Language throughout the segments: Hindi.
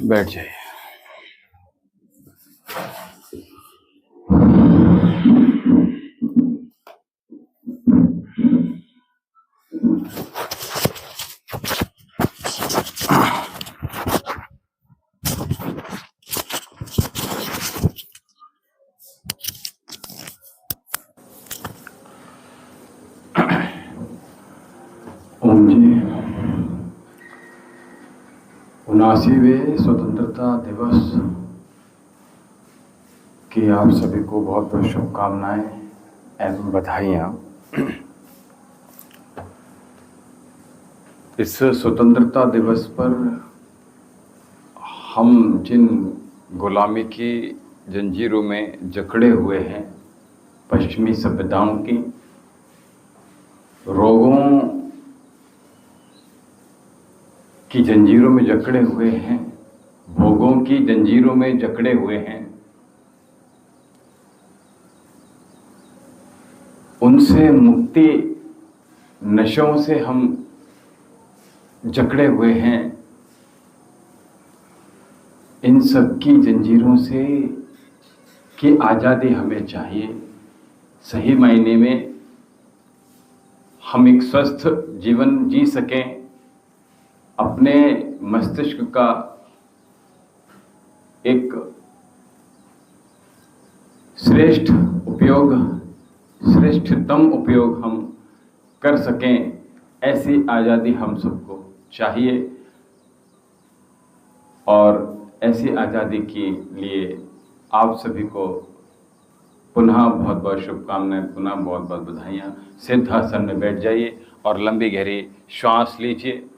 बैठ जाइए। ओम जी। 79वें स्वतंत्रता दिवस की आप सभी को बहुत बहुत शुभकामनाएं एवं बधाइयाँ। इस स्वतंत्रता दिवस पर हम जिन गुलामी की जंजीरों में जकड़े हुए हैं, पश्चिमी सभ्यताओं की, रोगों की जंजीरों में जकड़े हुए हैं, भोगों की जंजीरों में जकड़े हुए हैं, उनसे मुक्ति, नशों से हम जकड़े हुए हैं। इन सब की जंजीरों से की आज़ादी हमें चाहिए। सही मायने में हम एक स्वस्थ जीवन जी सकें, अपने मस्तिष्क का एक श्रेष्ठतम उपयोग हम कर सकें, ऐसी आज़ादी हम सबको चाहिए। और ऐसी आज़ादी के लिए आप सभी को पुनः बहुत बहुत शुभकामनाएं, पुनः बहुत बहुत बधाइयाँ। सिद्धासन में बैठ जाइए और लंबी गहरी श्वास लीजिए।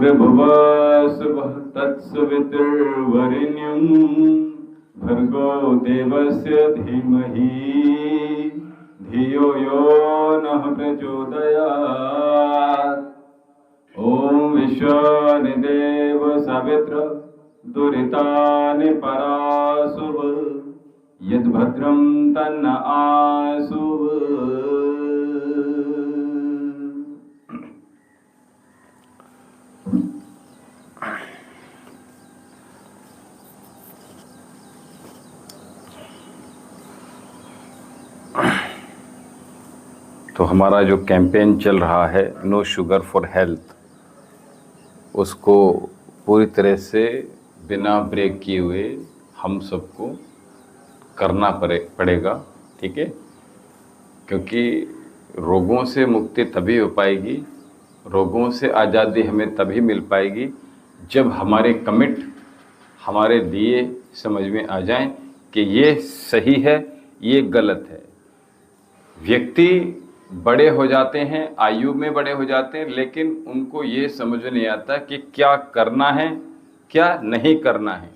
भूर्भुवस्सुवः तत्सवितुर्वरेण्यं भर्गो देवस्य धीमहि धियो यो नः प्रचोदयात्। ॐ विश्वानिदेव सवित्र दुरितानि परासुव यद्भद्रं तन्न आसुव। तो हमारा जो कैंपेन चल रहा है नो शुगर फॉर हेल्थ, उसको पूरी तरह से बिना ब्रेक किए हुए हम सबको करना पड़ेगा, ठीक है? क्योंकि रोगों से मुक्ति तभी हो पाएगी, रोगों से आज़ादी हमें तभी मिल पाएगी जब हमारे कमिट, हमारे दिए समझ में आ जाएं कि ये सही है, ये गलत है। व्यक्ति बड़े हो जाते हैं, आयु में बड़े हो जाते हैं, लेकिन उनको ये समझ नहीं आता कि क्या करना है, क्या नहीं करना है।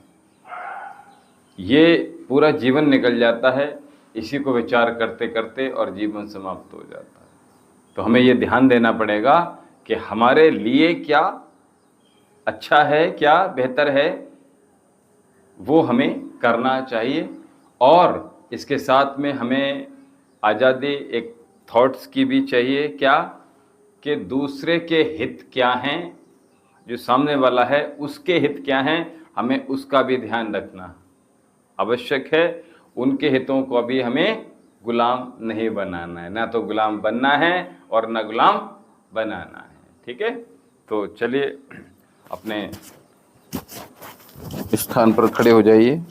ये पूरा जीवन निकल जाता है इसी को विचार करते करते और जीवन समाप्त हो जाता है। तो हमें ये ध्यान देना पड़ेगा कि हमारे लिए क्या अच्छा है, क्या बेहतर है, वो हमें करना चाहिए। और इसके साथ में हमें आज़ादी एक थॉट्स की भी चाहिए, क्या कि दूसरे के हित क्या हैं, जो सामने वाला है उसके हित क्या हैं, हमें उसका भी ध्यान रखना आवश्यक है। उनके हितों को भी हमें गुलाम नहीं बनाना है, ना तो गुलाम बनना है और ना गुलाम बनाना है। ठीक है, तो चलिए अपने स्थान पर खड़े हो जाइए।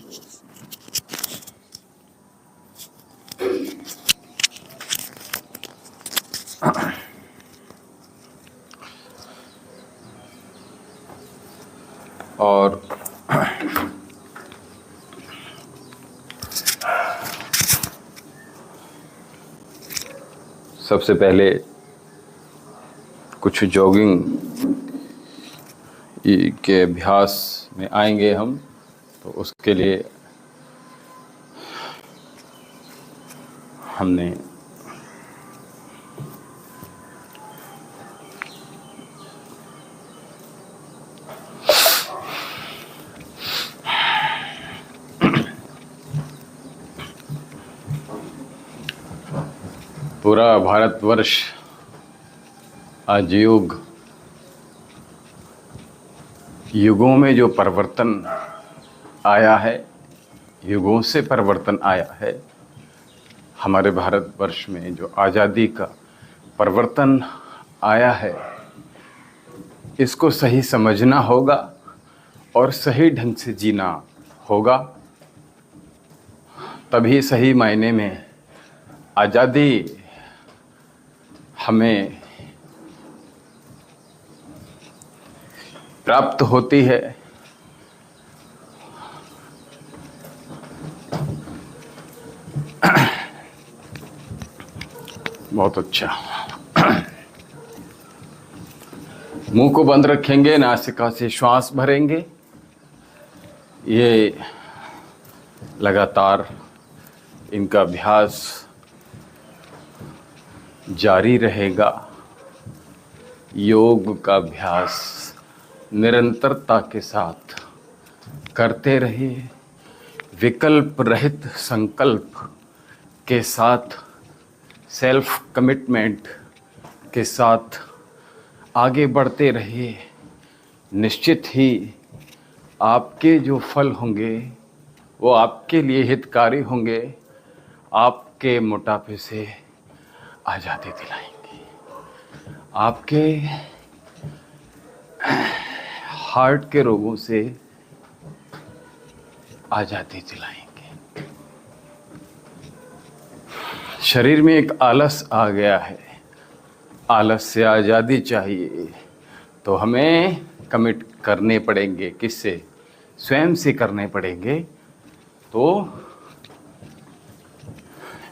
और सबसे पहले कुछ जॉगिंग के अभ्यास में आएंगे हम, तो उसके लिए हमने पूरा भारतवर्ष आज युगों में जो परिवर्तन आया है, युगों से परिवर्तन आया है, हमारे भारतवर्ष में जो आज़ादी का परिवर्तन आया है, इसको सही समझना होगा और सही ढंग से जीना होगा। तभी सही मायने में आज़ादी हमें प्राप्त होती है। बहुत अच्छा। मुंह को बंद रखेंगे, नासिका से श्वास भरेंगे। ये लगातार इनका अभ्यास जारी रहेगा। योग का अभ्यास निरंतरता के साथ करते रहिए, विकल्प रहित संकल्प के साथ, सेल्फ कमिटमेंट के साथ आगे बढ़ते रहिए। निश्चित ही आपके जो फल होंगे वो आपके लिए हितकारी होंगे, आपके मोटापे से आज़ादी दिलाएंगे, आपके हार्ट के रोगों से आज़ादी दिलाएंगे। शरीर में एक आलस आ गया है, आलस से आज़ादी चाहिए, तो हमें कमिट करने पड़ेंगे। किससे? स्वयं से करने पड़ेंगे। तो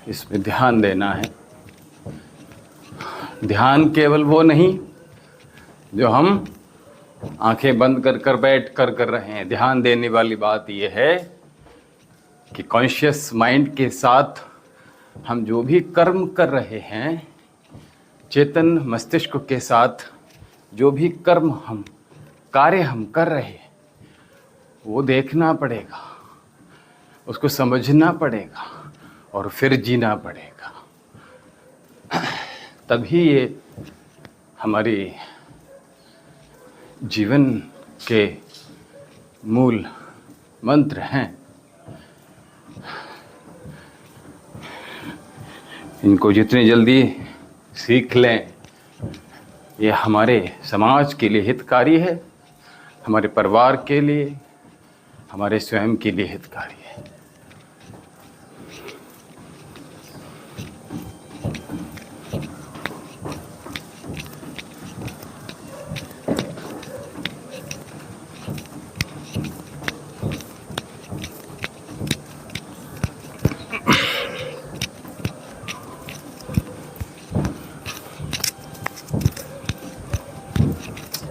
इसमें ध्यान देना है। ध्यान केवल वो नहीं जो हम आंखें बंद कर कर बैठ कर कर रहे हैं। ध्यान देने वाली बात यह है कि कॉन्शियस माइंड के साथ हम जो भी कर्म कर रहे हैं, चेतन मस्तिष्क के साथ जो भी कार्य हम कर रहे हैं, वो देखना पड़ेगा, उसको समझना पड़ेगा और फिर जीना पड़ेगा। तभी ये हमारी जीवन के मूल मंत्र हैं। इनको जितनी जल्दी सीख लें, ये हमारे समाज के लिए हितकारी है, हमारे परिवार के लिए, हमारे स्वयं के लिए हितकारी है।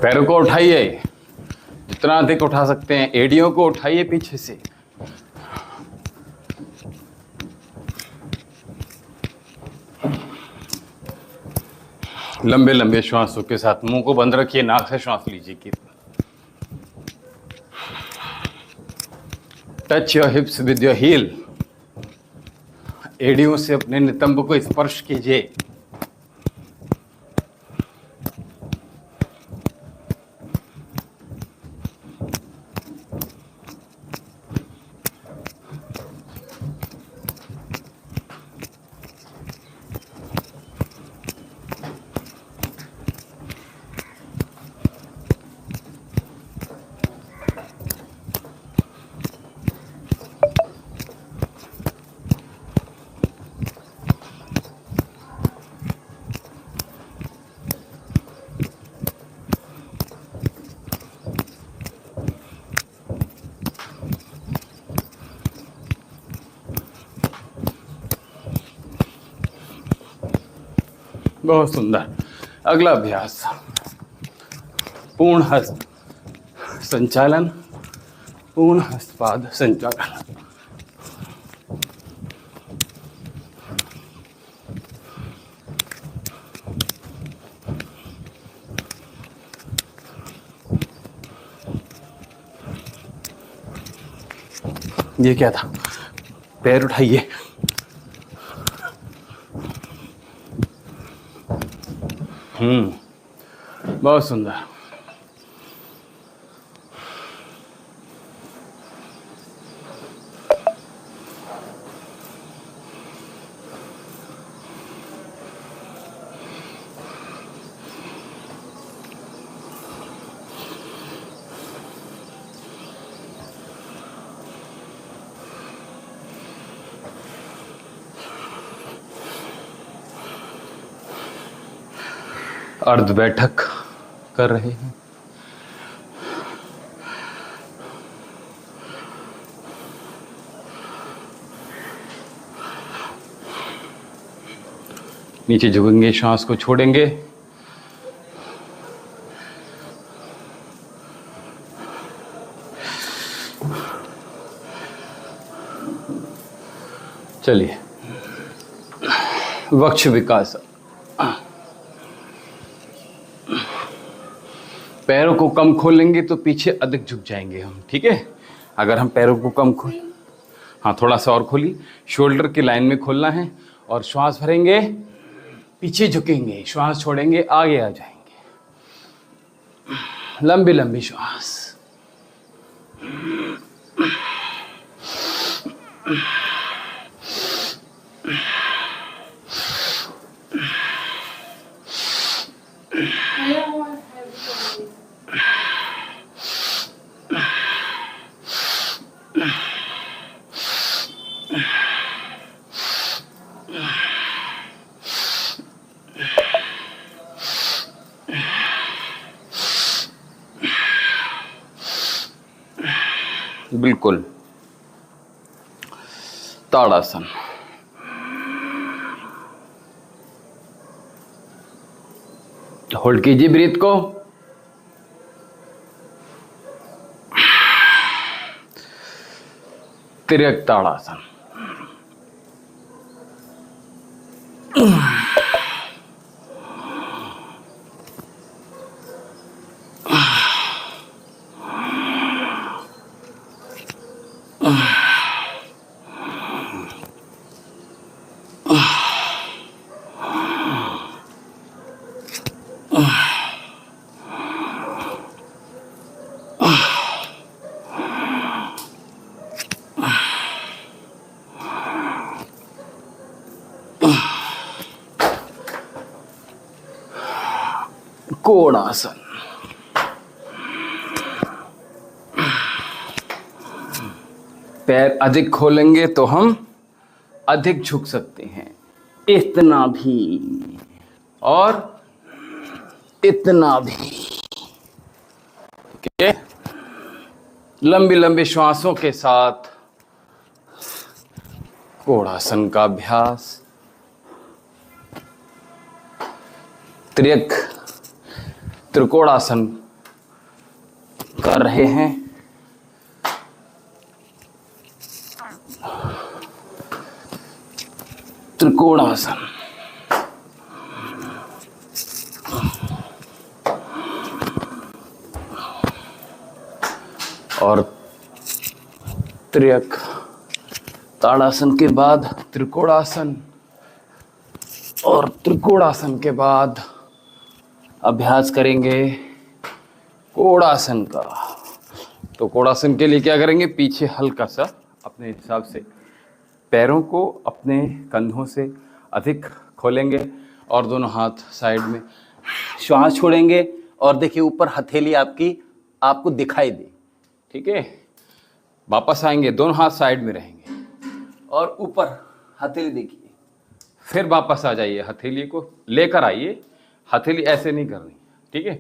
पैरों को उठाइए, जितना अधिक उठा सकते हैं। एड़ियों को उठाइए पीछे से, लंबे लंबे श्वासों के साथ मुंह को बंद रखिए, नाक से श्वास लीजिए। Touch your hips with your heel. एड़ियों से अपने नितंब को स्पर्श कीजिए। बहुत सुंदर। अगला अभ्यास, पूर्ण हस्त संचालन, पूर्ण हस्तपाद संचालन। ये क्या था? पैर उठाइए। बहुत सुंदर। अर्ध बैठक कर रहे हैं। नीचे झुकेंगे, श्वास को छोड़ेंगे। चलिए, वक्ष विकास। पैरों को कम खोलेंगे तो पीछे अधिक झुक जाएंगे हम, ठीक है? अगर हम पैरों को कम खोल, हाँ थोड़ा सा और खोलिए। शोल्डर की लाइन में खोलना है और श्वास भरेंगे, पीछे झुकेंगे, श्वास छोड़ेंगे, आगे आ जाएंगे। लंबी लंबी श्वास। बिल्कुल। ताड़ासन। होल्ड कीजिए ब्रीथ को। तिर्यक ताड़ासन। कोणासन। पैर अधिक खोलेंगे तो हम अधिक झुक सकते हैं। इतना भी और इतना भी। ठीक है? लंबी लंबी श्वासों के साथ कोणासन का अभ्यास। त्रिकोणासन कर रहे हैं। त्रिकोणासन। और त्रियक ताड़ासन के बाद त्रिकोणासन, और त्रिकोणासन के बाद अभ्यास करेंगे कोणासन का। तो कोणासन के लिए क्या करेंगे, पीछे हल्का सा अपने हिसाब से पैरों को अपने कंधों से अधिक खोलेंगे और दोनों हाथ साइड में, श्वास छोड़ेंगे और देखिए ऊपर हथेली आपको दिखाई दे, ठीक है। वापस आएंगे, दोनों हाथ साइड में रहेंगे और ऊपर हथेली देखिए, फिर वापस आ जाइए, हथेली को लेकर आइए, हथेली ऐसे नहीं करनी, ठीक है।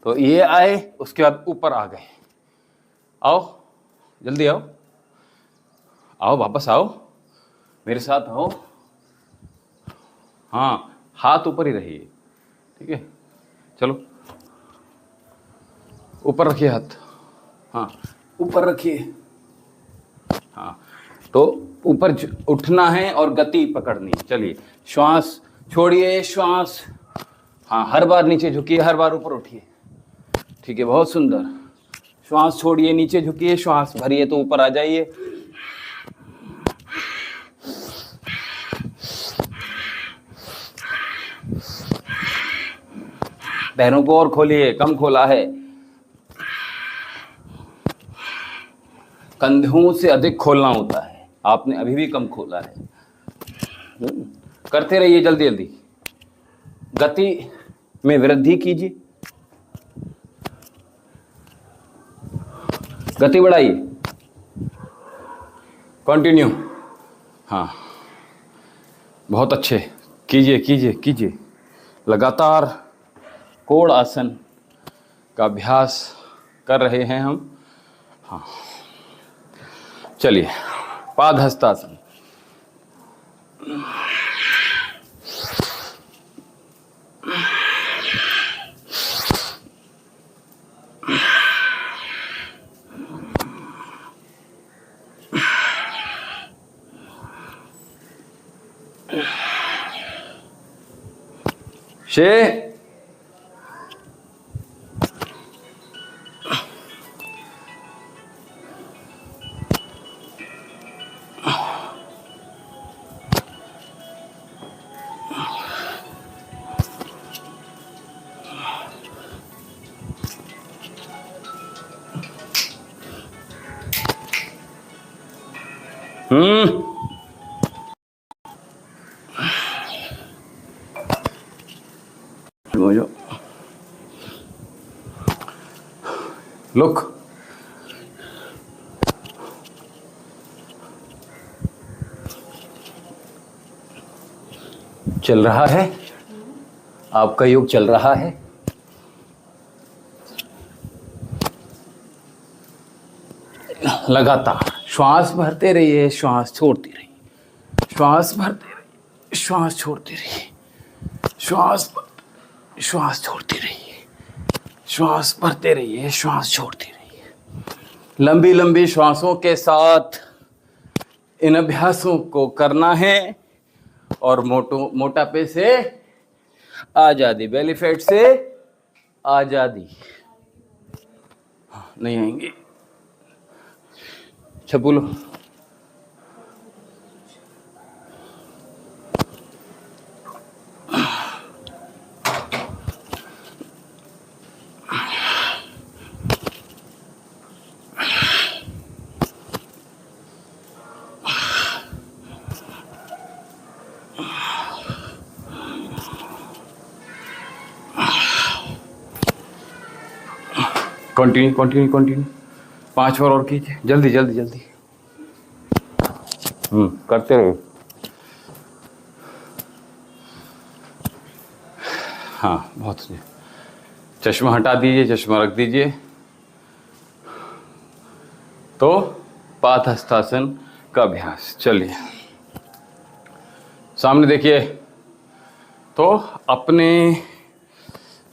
तो ये आए, उसके बाद ऊपर आ गए, आओ जल्दी आओ, आओ वापस आओ, मेरे साथ आओ, हाँ हाथ ऊपर ही रहिए, ठीक है। चलो ऊपर रखिए हाथ, हाँ ऊपर रखिए, हाँ। तो ऊपर उठना है और गति पकड़नी है। चलिए श्वास छोड़िए, श्वास, हाँ हर बार नीचे झुकिए, हर बार ऊपर उठिए, ठीक है, बहुत सुंदर। श्वास छोड़िए, नीचे झुकिए, श्वास भरिए तो ऊपर आ जाइए, पैरों को और खोलिए, कम खोला है, कंधों से अधिक खोलना होता है, आपने अभी भी कम खोला है। करते रहिए, जल्दी जल्दी गति में वृद्धि कीजिए, गति बढ़ाइए, कंटिन्यू, हाँ बहुत अच्छे, कीजिए कीजिए कीजिए, लगातार कोण आसन का अभ्यास कर रहे हैं हम। हाँ चलिए पादहस्तासन, शे लुक, चल रहा है, आपका योग चल रहा है, लगातार श्वास भरते रहिए, श्वास छोड़ते रहिए, श्वास भरते रहिए, श्वास छोड़ते रहिए, श्वास छोड़ते रहिए, श्वास भरते रहिए, श्वास छोड़ते रहिए। लंबी लंबी श्वासों के साथ इन अभ्यासों को करना है और मोटापे से आजादी, बेली फैट से आजादी, नहीं आएंगे। छपुलो, कंटिन्यू कंटिन्यू कंटिन्यू, 5 बार और कीजिए, जल्दी जल्दी जल्दी, करते रहो। हाँ बहुत अच्छे, चश्मा हटा दीजिए, चश्मा रख दीजिए। तो पादहस्तासन का अभ्यास, चलिए सामने देखिए, तो अपने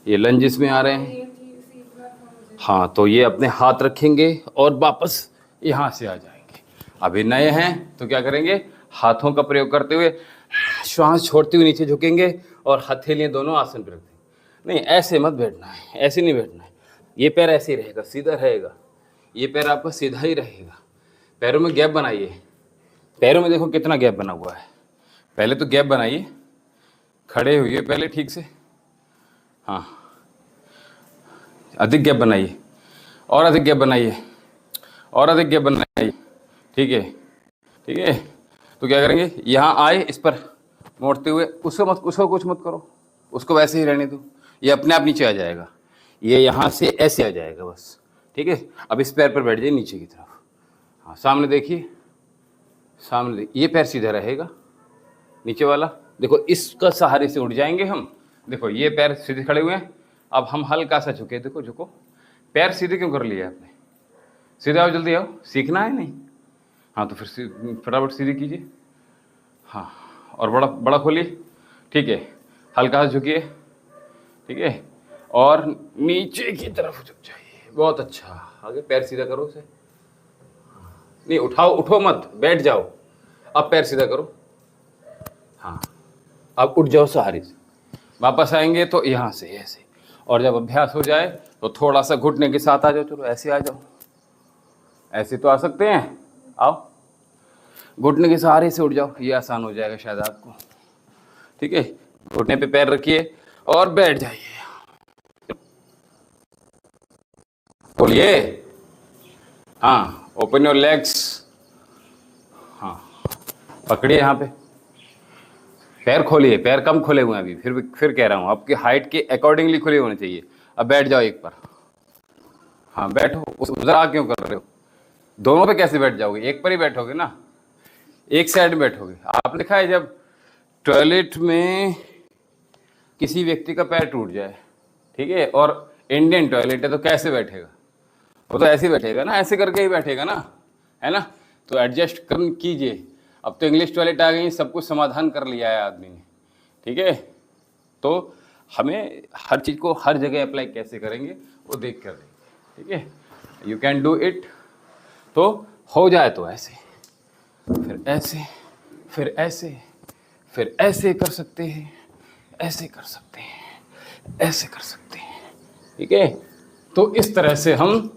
ये लंजिस में आ रहे हैं, हाँ तो ये अपने हाथ रखेंगे और वापस यहाँ से आ जाएंगे। अभी नए हैं तो क्या करेंगे, हाथों का प्रयोग करते हुए श्वास छोड़ते हुए नीचे झुकेंगे और हथेलियाँ दोनों आसन पर रख देंगे। नहीं ऐसे मत बैठना है, ऐसे नहीं बैठना है, ये पैर ऐसे ही रहेगा, सीधा रहेगा, ये पैर आपका सीधा ही रहेगा। पैरों में गैप बनाइए, पैरों में देखो कितना गैप बना हुआ है। पहले तो गैप बनाइए, खड़े हुइए पहले ठीक से। हाँ, अधिक गैप बनाइए, और अधिक गैप बनाइए, और अधिक गैप बनाइए। ठीक है, ठीक है। तो क्या करेंगे, यहाँ आए, इस पर मोड़ते हुए, उसको कुछ मत करो, उसको वैसे ही रहने दो, ये अपने आप नीचे आ जाएगा। ये यहाँ से ऐसे आ जाएगा बस। ठीक है, अब इस पैर पर बैठ जाइए नीचे की तरफ। हाँ, सामने देखिए, सामने देखिए, ये पैर सीधा रहेगा, नीचे वाला देखो, इसका सहारे से उठ जाएंगे हम। देखो ये पैर सीधे खड़े हुए हैं, अब हम हल्का सा झुके, देखो झुको। पैर सीधे क्यों कर लिया आपने? सीधे आओ, जल्दी आओ, सीखना है नहीं? हाँ, तो फिर फटाफट सीधे कीजिए। हाँ, और बड़ा बड़ा खोलिए। ठीक है, हल्का सा झुकिए। ठीक है, और नीचे की तरफ झुक जाइए। बहुत अच्छा, आगे पैर सीधा करो उसे। नहीं उठाओ, उठो मत, बैठ जाओ। अब पैर सीधा करो। हाँ, अब उठ जाओ सहारे से। वापस आएंगे तो यहाँ से ऐसे, और जब अभ्यास हो जाए तो थोड़ा सा घुटने के साथ आ जाओ। चलो ऐसे आ जाओ, ऐसे तो आ सकते हैं, आओ। घुटने के सहारे से उठ जाओ, ये आसान हो जाएगा शायद आपको। ठीक है, घुटने पे पैर रखिए और बैठ जाइए। बोलिए, हाँ, ओपन योर लेग्स। हाँ, पकड़िए यहाँ पे, पैर खोलिए। पैर कम खोले हुए हैं अभी, फिर कह रहा हूँ, आपकी हाइट के अकॉर्डिंगली खुले होने चाहिए। अब बैठ जाओ एक पर। हाँ बैठो, उधर आ क्यों कर रहे हो? दोनों पे कैसे बैठ जाओगे? एक पर ही बैठोगे ना, एक साइड में बैठोगे। आपने देखा है जब टॉयलेट में किसी व्यक्ति का पैर टूट जाए, ठीक है, और इंडियन टॉयलेट है, तो कैसे बैठेगा? वो तो ऐसे ही बैठेगा ना, ऐसे करके ही बैठेगा ना, है ना? तो एडजस्ट कर कीजिए। अब तो इंग्लिश टॉयलेट आ गई, सब कुछ समाधान कर लिया है आदमी ने। ठीक है, तो हमें हर चीज़ को हर जगह अप्लाई कैसे करेंगे वो देख कर देंगे। ठीक है, यू कैन डू इट। तो हो जाए तो ऐसे, फिर ऐसे, फिर ऐसे, फिर ऐसे कर सकते हैं, ऐसे कर सकते हैं, ऐसे कर सकते हैं। ठीक है, तो इस तरह से हम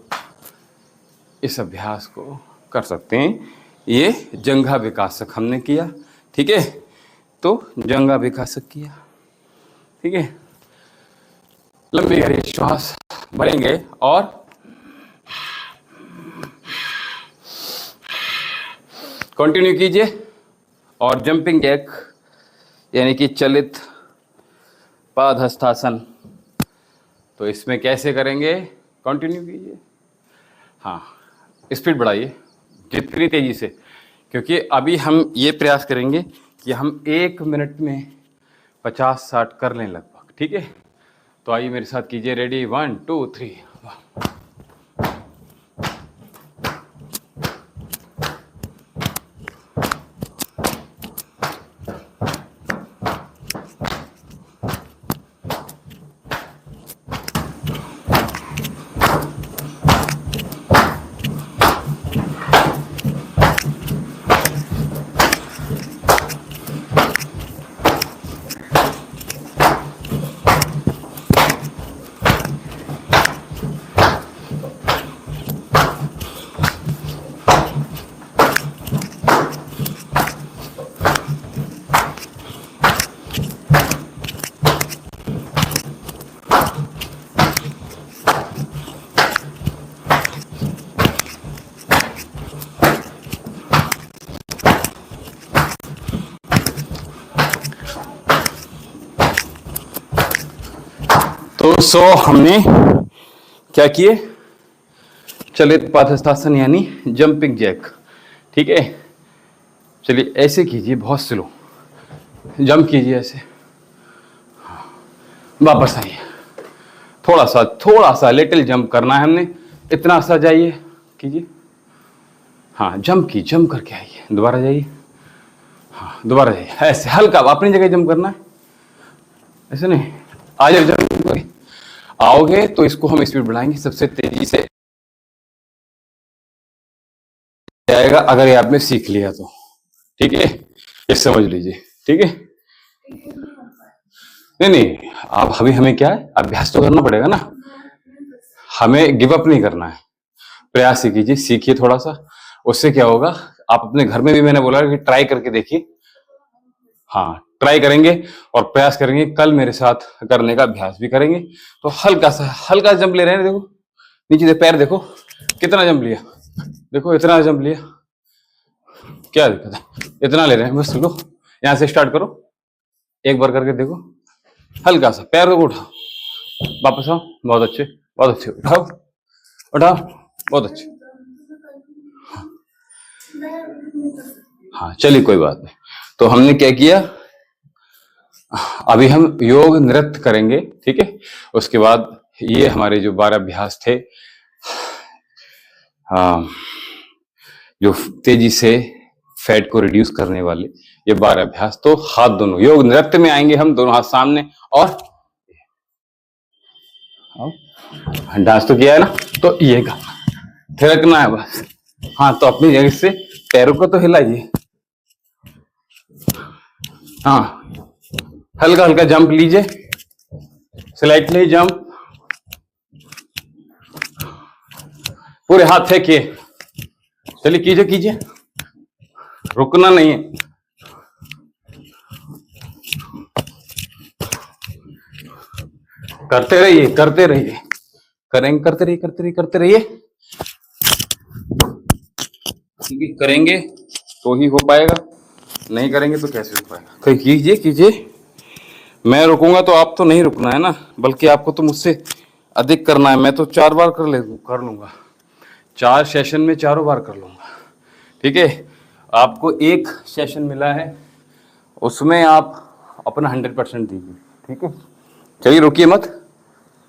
इस अभ्यास को कर सकते हैं। ये जंघा विकासक हमने किया। ठीक है, तो जंघा विकासक किया। ठीक है, लंबी गहरी श्वास भरेंगे और कंटिन्यू कीजिए। और जंपिंग जैक यानी कि चलित पादहस्तासन, तो इसमें कैसे करेंगे? कंटिन्यू कीजिए। हाँ, स्पीड बढ़ाइए जितनी तेजी से, क्योंकि अभी हम ये प्रयास करेंगे कि हम 1 मिनट में 50-60 कर लें लगभग। ठीक है, तो आइए मेरे साथ कीजिए। रेडी, 1 2 3। तो हमने क्या किए? चलित पादहस्तासन यानी जंपिंग जैक। ठीक है, चलिए ऐसे कीजिए, बहुत स्लो जंप कीजिए ऐसे। वापस आइए, थोड़ा सा लिटिल जंप करना है हमने, इतना सा जाइए कीजिए। हाँ, जंप करके आइए, दोबारा जाइए। हाँ, दोबारा जाइए, ऐसे हल्का अपनी जगह जंप करना है, ऐसे नहीं। आ जाओ, जंप करिए। आओगे तो इसको हम स्पीड बढ़ाएंगे, सबसे तेजी से जाएगा अगर ये आपने सीख लिया तो। ठीक है, ये समझ लीजिए। ठीक है, नहीं, आप अभी हमें क्या है, अभ्यास तो करना पड़ेगा ना, हमें गिव अप नहीं करना है। प्रयास ही कीजिए, सीखिए थोड़ा सा। उससे क्या होगा, आप अपने घर में भी, मैंने बोला कि ट्राई करके देखिए। हाँ, ट्राई करेंगे और प्रयास करेंगे, कल मेरे साथ करने का अभ्यास भी करेंगे। तो हल्का जंप ले रहे हैं, देखो नीचे से पैर देखो कितना जंप लिया, देखो इतना जंप लिया, क्या दिक्कत है, इतना ले रहे हैं बस। लो यहां से स्टार्ट करो, एक बार करके देखो, हल्का सा पैर को उठाओ, वापस आओ, बहुत अच्छे बहुत अच्छे, उठाओ उठाओ, बहुत अच्छे। हाँ चलिए कोई बात नहीं। तो हमने क्या किया, अभी हम योग नृत्य करेंगे, ठीक है। उसके बाद ये हमारे जो 12 अभ्यास थे, जो तेजी से फैट को रिड्यूस करने वाले ये 12 अभ्यास, तो हाथ दोनों योग नृत्य में आएंगे हम, दोनों हाथ सामने, और डांस तो किया है ना, तो ये का थिरकना है बस। हाँ तो अपनी जगह से पैरों को तो हिलाइए। हाँ हल्का हल्का जंप लीजिए, स्लाइटली जंप, पूरे हाथ फेंकिए, चलिए कीजिए कीजिए, रुकना नहीं है। करते रहिए करते रहिए, करेंगे, करते रहिए करते रहिए करते रहिए, क्योंकि करेंगे तो ही हो पाएगा, नहीं करेंगे तो कैसे हो पाएगा। कहीं कीजिए कीजिए, मैं रुकूंगा तो आप तो नहीं रुकना है ना, बल्कि आपको तो मुझसे अधिक करना है। मैं तो 4 बार कर लूंगा, 4 सेशन में 4 बार कर लूंगा, ठीक है। आपको एक सेशन मिला है, उसमें आप अपना 100% दीजिए, ठीक है। चलिए रुकिए मत,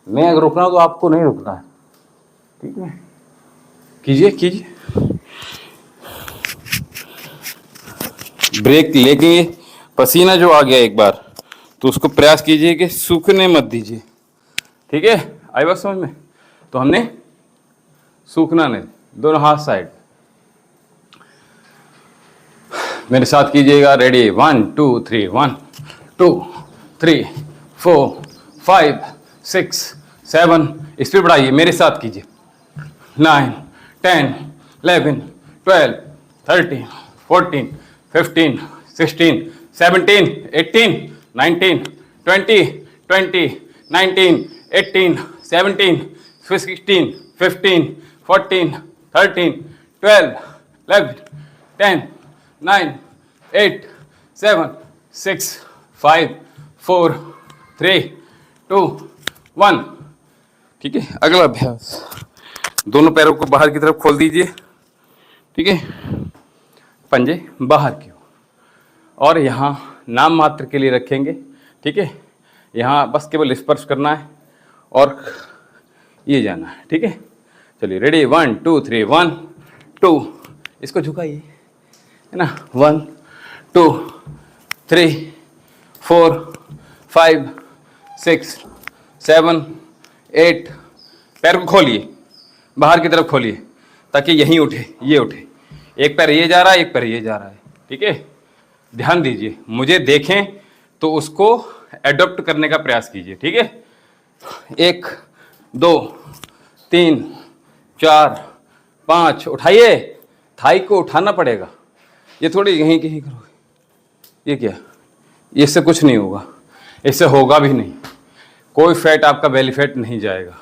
मैं अगर रुकना तो आपको नहीं रुकना है, ठीक है। कीजिए कीजिए, ब्रेक लेके पसीना जो आ गया एक बार, तो उसको प्रयास कीजिए कि सूखने मत दीजिए, ठीक है। आई बात समझ में। तो हमने सूखना नहीं, दोनों हाथ साइड, मेरे साथ कीजिएगा, रेडी, 1 2 3, 1 2 3 4 5 6 7, स्पीड बढ़ाइए, मेरे साथ कीजिए, 9 10 11 12 13 14 15 16 17 18 19 20 20 19 18 17 16 15 14 13 12 11 10 9 8 7 6 5 4 3 2 1, ठीक है। अगला अभ्यास, दोनों पैरों को बाहर की तरफ खोल दीजिए, ठीक है, पंजे बाहर की ओर, और यहाँ नाम मात्र के लिए रखेंगे, ठीक है। यहाँ बस केवल स्पर्श करना है और ये जाना है, ठीक है। चलिए रेडी, 1 2 3, 1 2, इसको झुकाइए, है ना, 1 2 3 4 5 6 7 8, पैर को खोलिए, बाहर की तरफ खोलिए, ताकि यहीं उठे, ये उठे, एक पैर ये जा रहा है, एक पैर ये जा रहा है, ठीक है। ध्यान दीजिए, मुझे देखें तो उसको एडॉप्ट करने का प्रयास कीजिए, ठीक है। 1 2 3 4 5, उठाइए, थाई को उठाना पड़ेगा, ये थोड़ी यहीं कहीं करोगे, ये क्या, इससे कुछ नहीं होगा, इससे होगा भी नहीं, कोई फैट आपका बेली फैट नहीं जाएगा,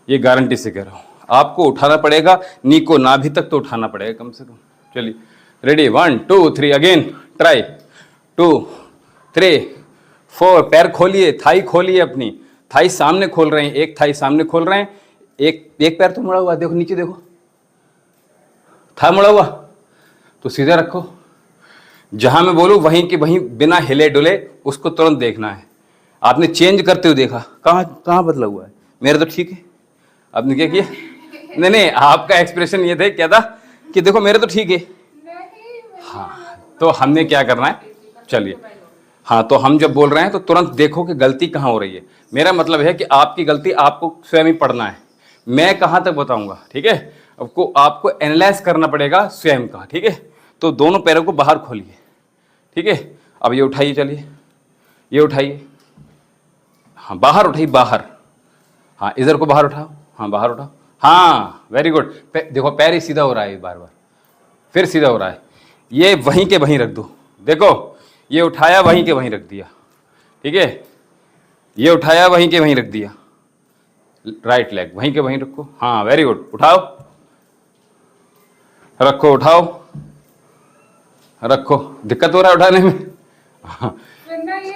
ये गारंटी से कह रहा हूँ। आपको उठाना पड़ेगा, नी को नाभि तक तो उठाना पड़ेगा कम से कम। चलिए रेडी, 1 2 3, अगेन ट्राई, 2 3 4, पैर खोलिए, थाई खोलिए, अपनी थाई सामने खोल रहे हैं, एक थाई सामने खोल रहे हैं, एक पैर तो मुड़ा हुआ, देखो नीचे देखो, था मुड़ा हुआ तो सीधा रखो, जहां मैं बोलूं वहीं के वहीं, बिना हिले डुले उसको तुरंत देखना है। आपने चेंज करते हुए देखा, कहाँ कहाँ बदला हुआ है, मेरा तो ठीक है, आपने क्या किया, नहीं नहीं, आपका एक्सप्रेशन ये था, क्या था कि देखो मेरे तो ठीक है। हाँ तो हमने क्या करना है, चलिए, हाँ तो हम जब बोल रहे हैं तो तुरंत देखो कि गलती कहाँ हो रही है। मेरा मतलब है कि आपकी गलती आपको स्वयं ही पढ़ना है, मैं कहाँ तक बताऊंगा, ठीक है। आपको एनालाइज करना पड़ेगा स्वयं का, ठीक है। तो दोनों पैरों को बाहर खोलिए, ठीक है। अब ये उठाइए, चलिए ये उठाइए, हाँ बाहर उठाइए, बाहर, हाँ इधर को बाहर उठाओ, हाँ बाहर उठाओ, हाँ वेरी गुड। देखो पैर ही सीधा हो रहा है बार बार, फिर सीधा हो रहा है। ये वहीं के वहीं रख दो, देखो ये उठाया वहीं के वहीं रख दिया, ठीक है, ये उठाया वहीं के वहीं रख दिया, राइट लेग वहीं के वहीं रखो, हाँ वेरी गुड। उठाओ, रखो, उठाओ, रखो। दिक्कत हो रहा है उठाने में? हाँ, ये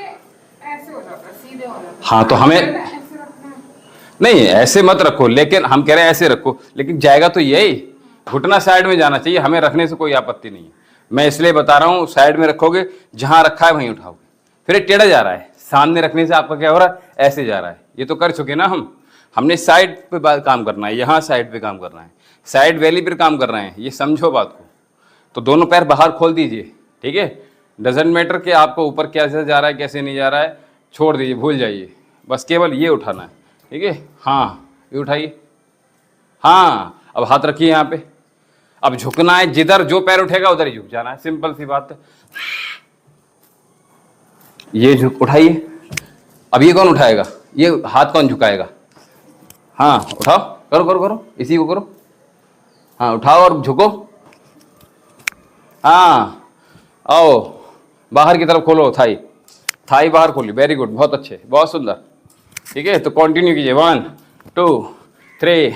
ऐसे हो जाता है, सीधे हो जाता है। हाँ तो हमें ऐसे रखना है। नहीं ऐसे मत रखो, लेकिन हम कह रहे हैं ऐसे रखो, लेकिन जाएगा तो यही, घुटना साइड में जाना चाहिए, हमें रखने से कोई आपत्ति नहीं है। मैं इसलिए बता रहा हूँ साइड में रखोगे, जहां रखा है वहीं उठाओगे। फिर ये टेढ़ा जा रहा है, सामने रखने से आपका क्या हो रहा है, ऐसे जा रहा है। ये तो कर चुके ना हमने साइड पे काम करना है, यहाँ साइड पे काम करना है, साइड वैली पर काम कर रहे हैं, ये समझो बात को। तो दोनों पैर बाहर खोल दीजिए, ठीक है। डजेंट मैटर कि आपको ऊपर कैसे जा रहा है कैसे नहीं जा रहा है, छोड़ दीजिए, भूल जाइए, बस केवल ये उठाना है, ठीक है। हाँ ये उठाइए, हाँ अब हाथ रखिए यहाँ पे। अब झुकना है, जिधर जो पैर उठेगा उधर ही झुक जाना है, सिंपल सी बात है। ये झुक उठाइए। अब ये कौन उठाएगा, ये हाथ कौन झुकाएगा? हाँ उठाओ, करो करो करो, इसी को करो। हाँ उठाओ और झुको। हाँ आओ, बाहर की तरफ खोलो, थाई थाई बाहर खोली, वेरी गुड, बहुत अच्छे, बहुत सुंदर, ठीक है। तो कंटिन्यू कीजिए, 1 2 3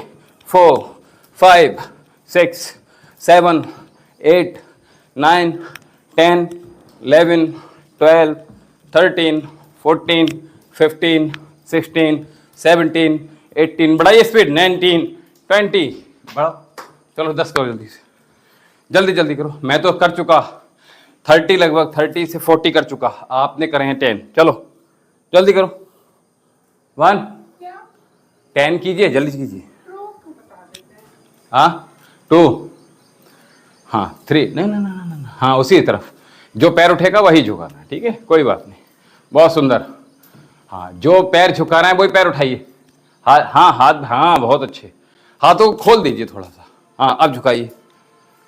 4 5 6 7 8 9 10 11 12 13 14 15 16 17 18, बढ़ाइए स्पीड, 19 20, बढ़ाओ, चलो 10 करो जल्दी से, जल्दी जल्दी करो। मैं तो कर चुका 30, लगभग 30 से 40 कर चुका, आपने करे हैं 10, चलो जल्दी करो। 1 क्या 10 कीजिए, जल्दी कीजिए। रोक बता देते हैं। हाँ 2, हाँ 3, नहीं नहीं नहीं नहीं, हाँ उसी तरफ जो पैर उठेगा वही झुकाना है, ठीक है, कोई बात नहीं, बहुत सुंदर। हाँ जो पैर झुका रहे हैं वही पैर उठाइए, हाँ हाँ हाथ, हाँ बहुत अच्छे, हाथों को खोल दीजिए थोड़ा सा, हाँ अब झुकाइए,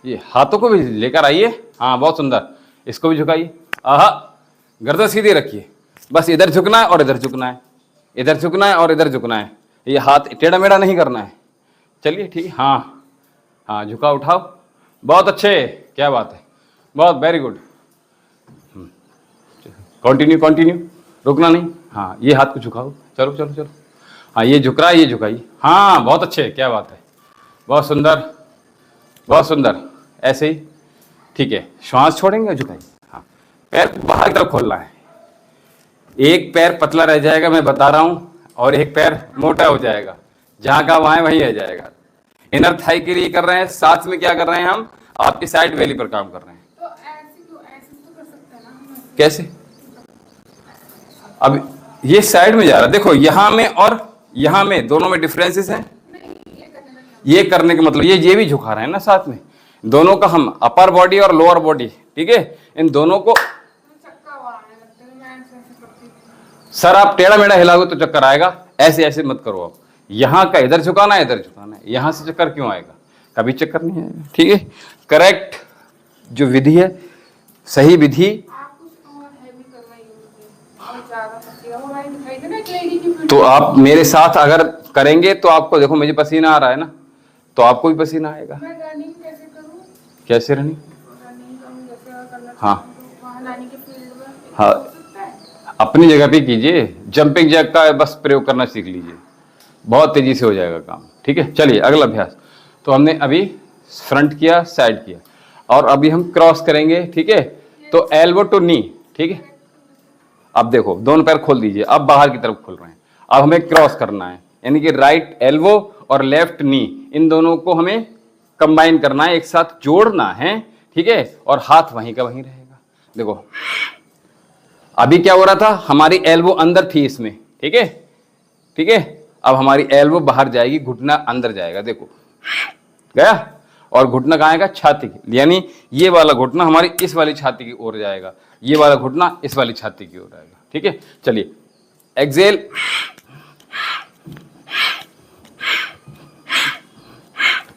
ये हाथों को भी लेकर आइए, हाँ बहुत सुंदर, इसको भी झुकाइए, आहा, गर्दन सीधी रखिए, बस इधर झुकना है और इधर झुकना है, इधर झुकना है और इधर झुकना है, ये हाथ टेढ़ा मेढ़ा नहीं करना है। चलिए ठीक है, हाँ हाँ झुकाओ, उठाओ, बहुत अच्छे, क्या बात है, बहुत वेरी गुड। कंटिन्यू कंटिन्यू, रुकना नहीं, हाँ ये हाथ को झुकाओ, चलो चलो चलो, हाँ ये झुक रहा है, ये झुकाइए, हाँ बहुत अच्छे, क्या बात है, बहुत सुंदर बहुत सुंदर, ऐसे ही, ठीक है। श्वास छोड़ेंगे और झुकाइए, हाँ पैर बाहर की तरफ खोलना है, एक पैर पतला रह जाएगा मैं बता रहा हूँ, और एक पैर मोटा हो जाएगा, जहाँ का वहाँ वहीं रह जाएगा। इनर थाई के लिए कर रहे हैं, साथ में क्या कर रहे हैं हम, आपकी साइड वैली पर काम कर रहे हैं। तो ऐसे क्यों, ऐसे तो कर सकते हैं ना हम। कैसे, अब ये साइड में जा रहा है, देखो यहाँ में और यहाँ में दोनों में डिफरेंसेस हैं। ये करने का मतलब ये भी झुका रहे हैं ना साथ में, दोनों का हम अपर बॉडी और लोअर बॉडी, ठीक है, इन दोनों को। चक्का हुआ आने लगता है, मैं ऐसे ऐसे करती हूँ। सर आप टेढ़ा मेढ़ा हिलाओगे तो चक्कर आएगा, ऐसे ऐसे मत करो आप, यहाँ का इधर झुकाना है इधर झुकाना है, यहाँ से चक्कर क्यों आएगा, कभी चक्कर नहीं आएगा, ठीक है। करेक्ट जो विधि है, सही विधि। आप कुछ और हैवी करना यूज और ज्यादा पसीना हो रहा है, दिखाई दे ना एक लेडी की वीडियो। तो आप मेरे साथ अगर करेंगे तो आपको, देखो मुझे पसीना आ रहा है ना, तो आपको भी पसीना आएगा। मैं रनिंग कैसे करूँ? कैसे रनिंग? रनिंग करूँ जैसे करना हाँ। चाहूँ तो वहाँ लाने के फील्ड में हाँ। हो सकता है? अपनी जगह पे कीजिए, जंपिंग जैक का बस प्रयोग करना सीख लीजिए, बहुत तेजी से हो जाएगा काम, ठीक है। चलिए अगला अभ्यास, तो हमने अभी फ्रंट किया, साइड किया, और अभी हम क्रॉस करेंगे, ठीक है। तो एल्बो टू नी, ठीक है। अब देखो दोनों पैर खोल दीजिए, अब बाहर की तरफ खोल रहे हैं, अब हमें क्रॉस करना है, यानी कि राइट एल्बो और लेफ्ट नी, इन दोनों को हमें कंबाइन करना है, एक साथ जोड़ना है, ठीक है, और हाथ वहीं का वहीं रहेगा। देखो अभी क्या हो रहा था, हमारी एल्बो अंदर थी इसमें, ठीक है ठीक है, अब हमारी एल्बो बाहर जाएगी, घुटना अंदर जाएगा, देखो गया, और घुटना कहाँ आएगा, छाती की, यानी ये वाला घुटना हमारी इस वाली छाती की ओर जाएगा, ये वाला घुटना इस वाली छाती की ओर आएगा, ठीक है। चलिए एक्सेल,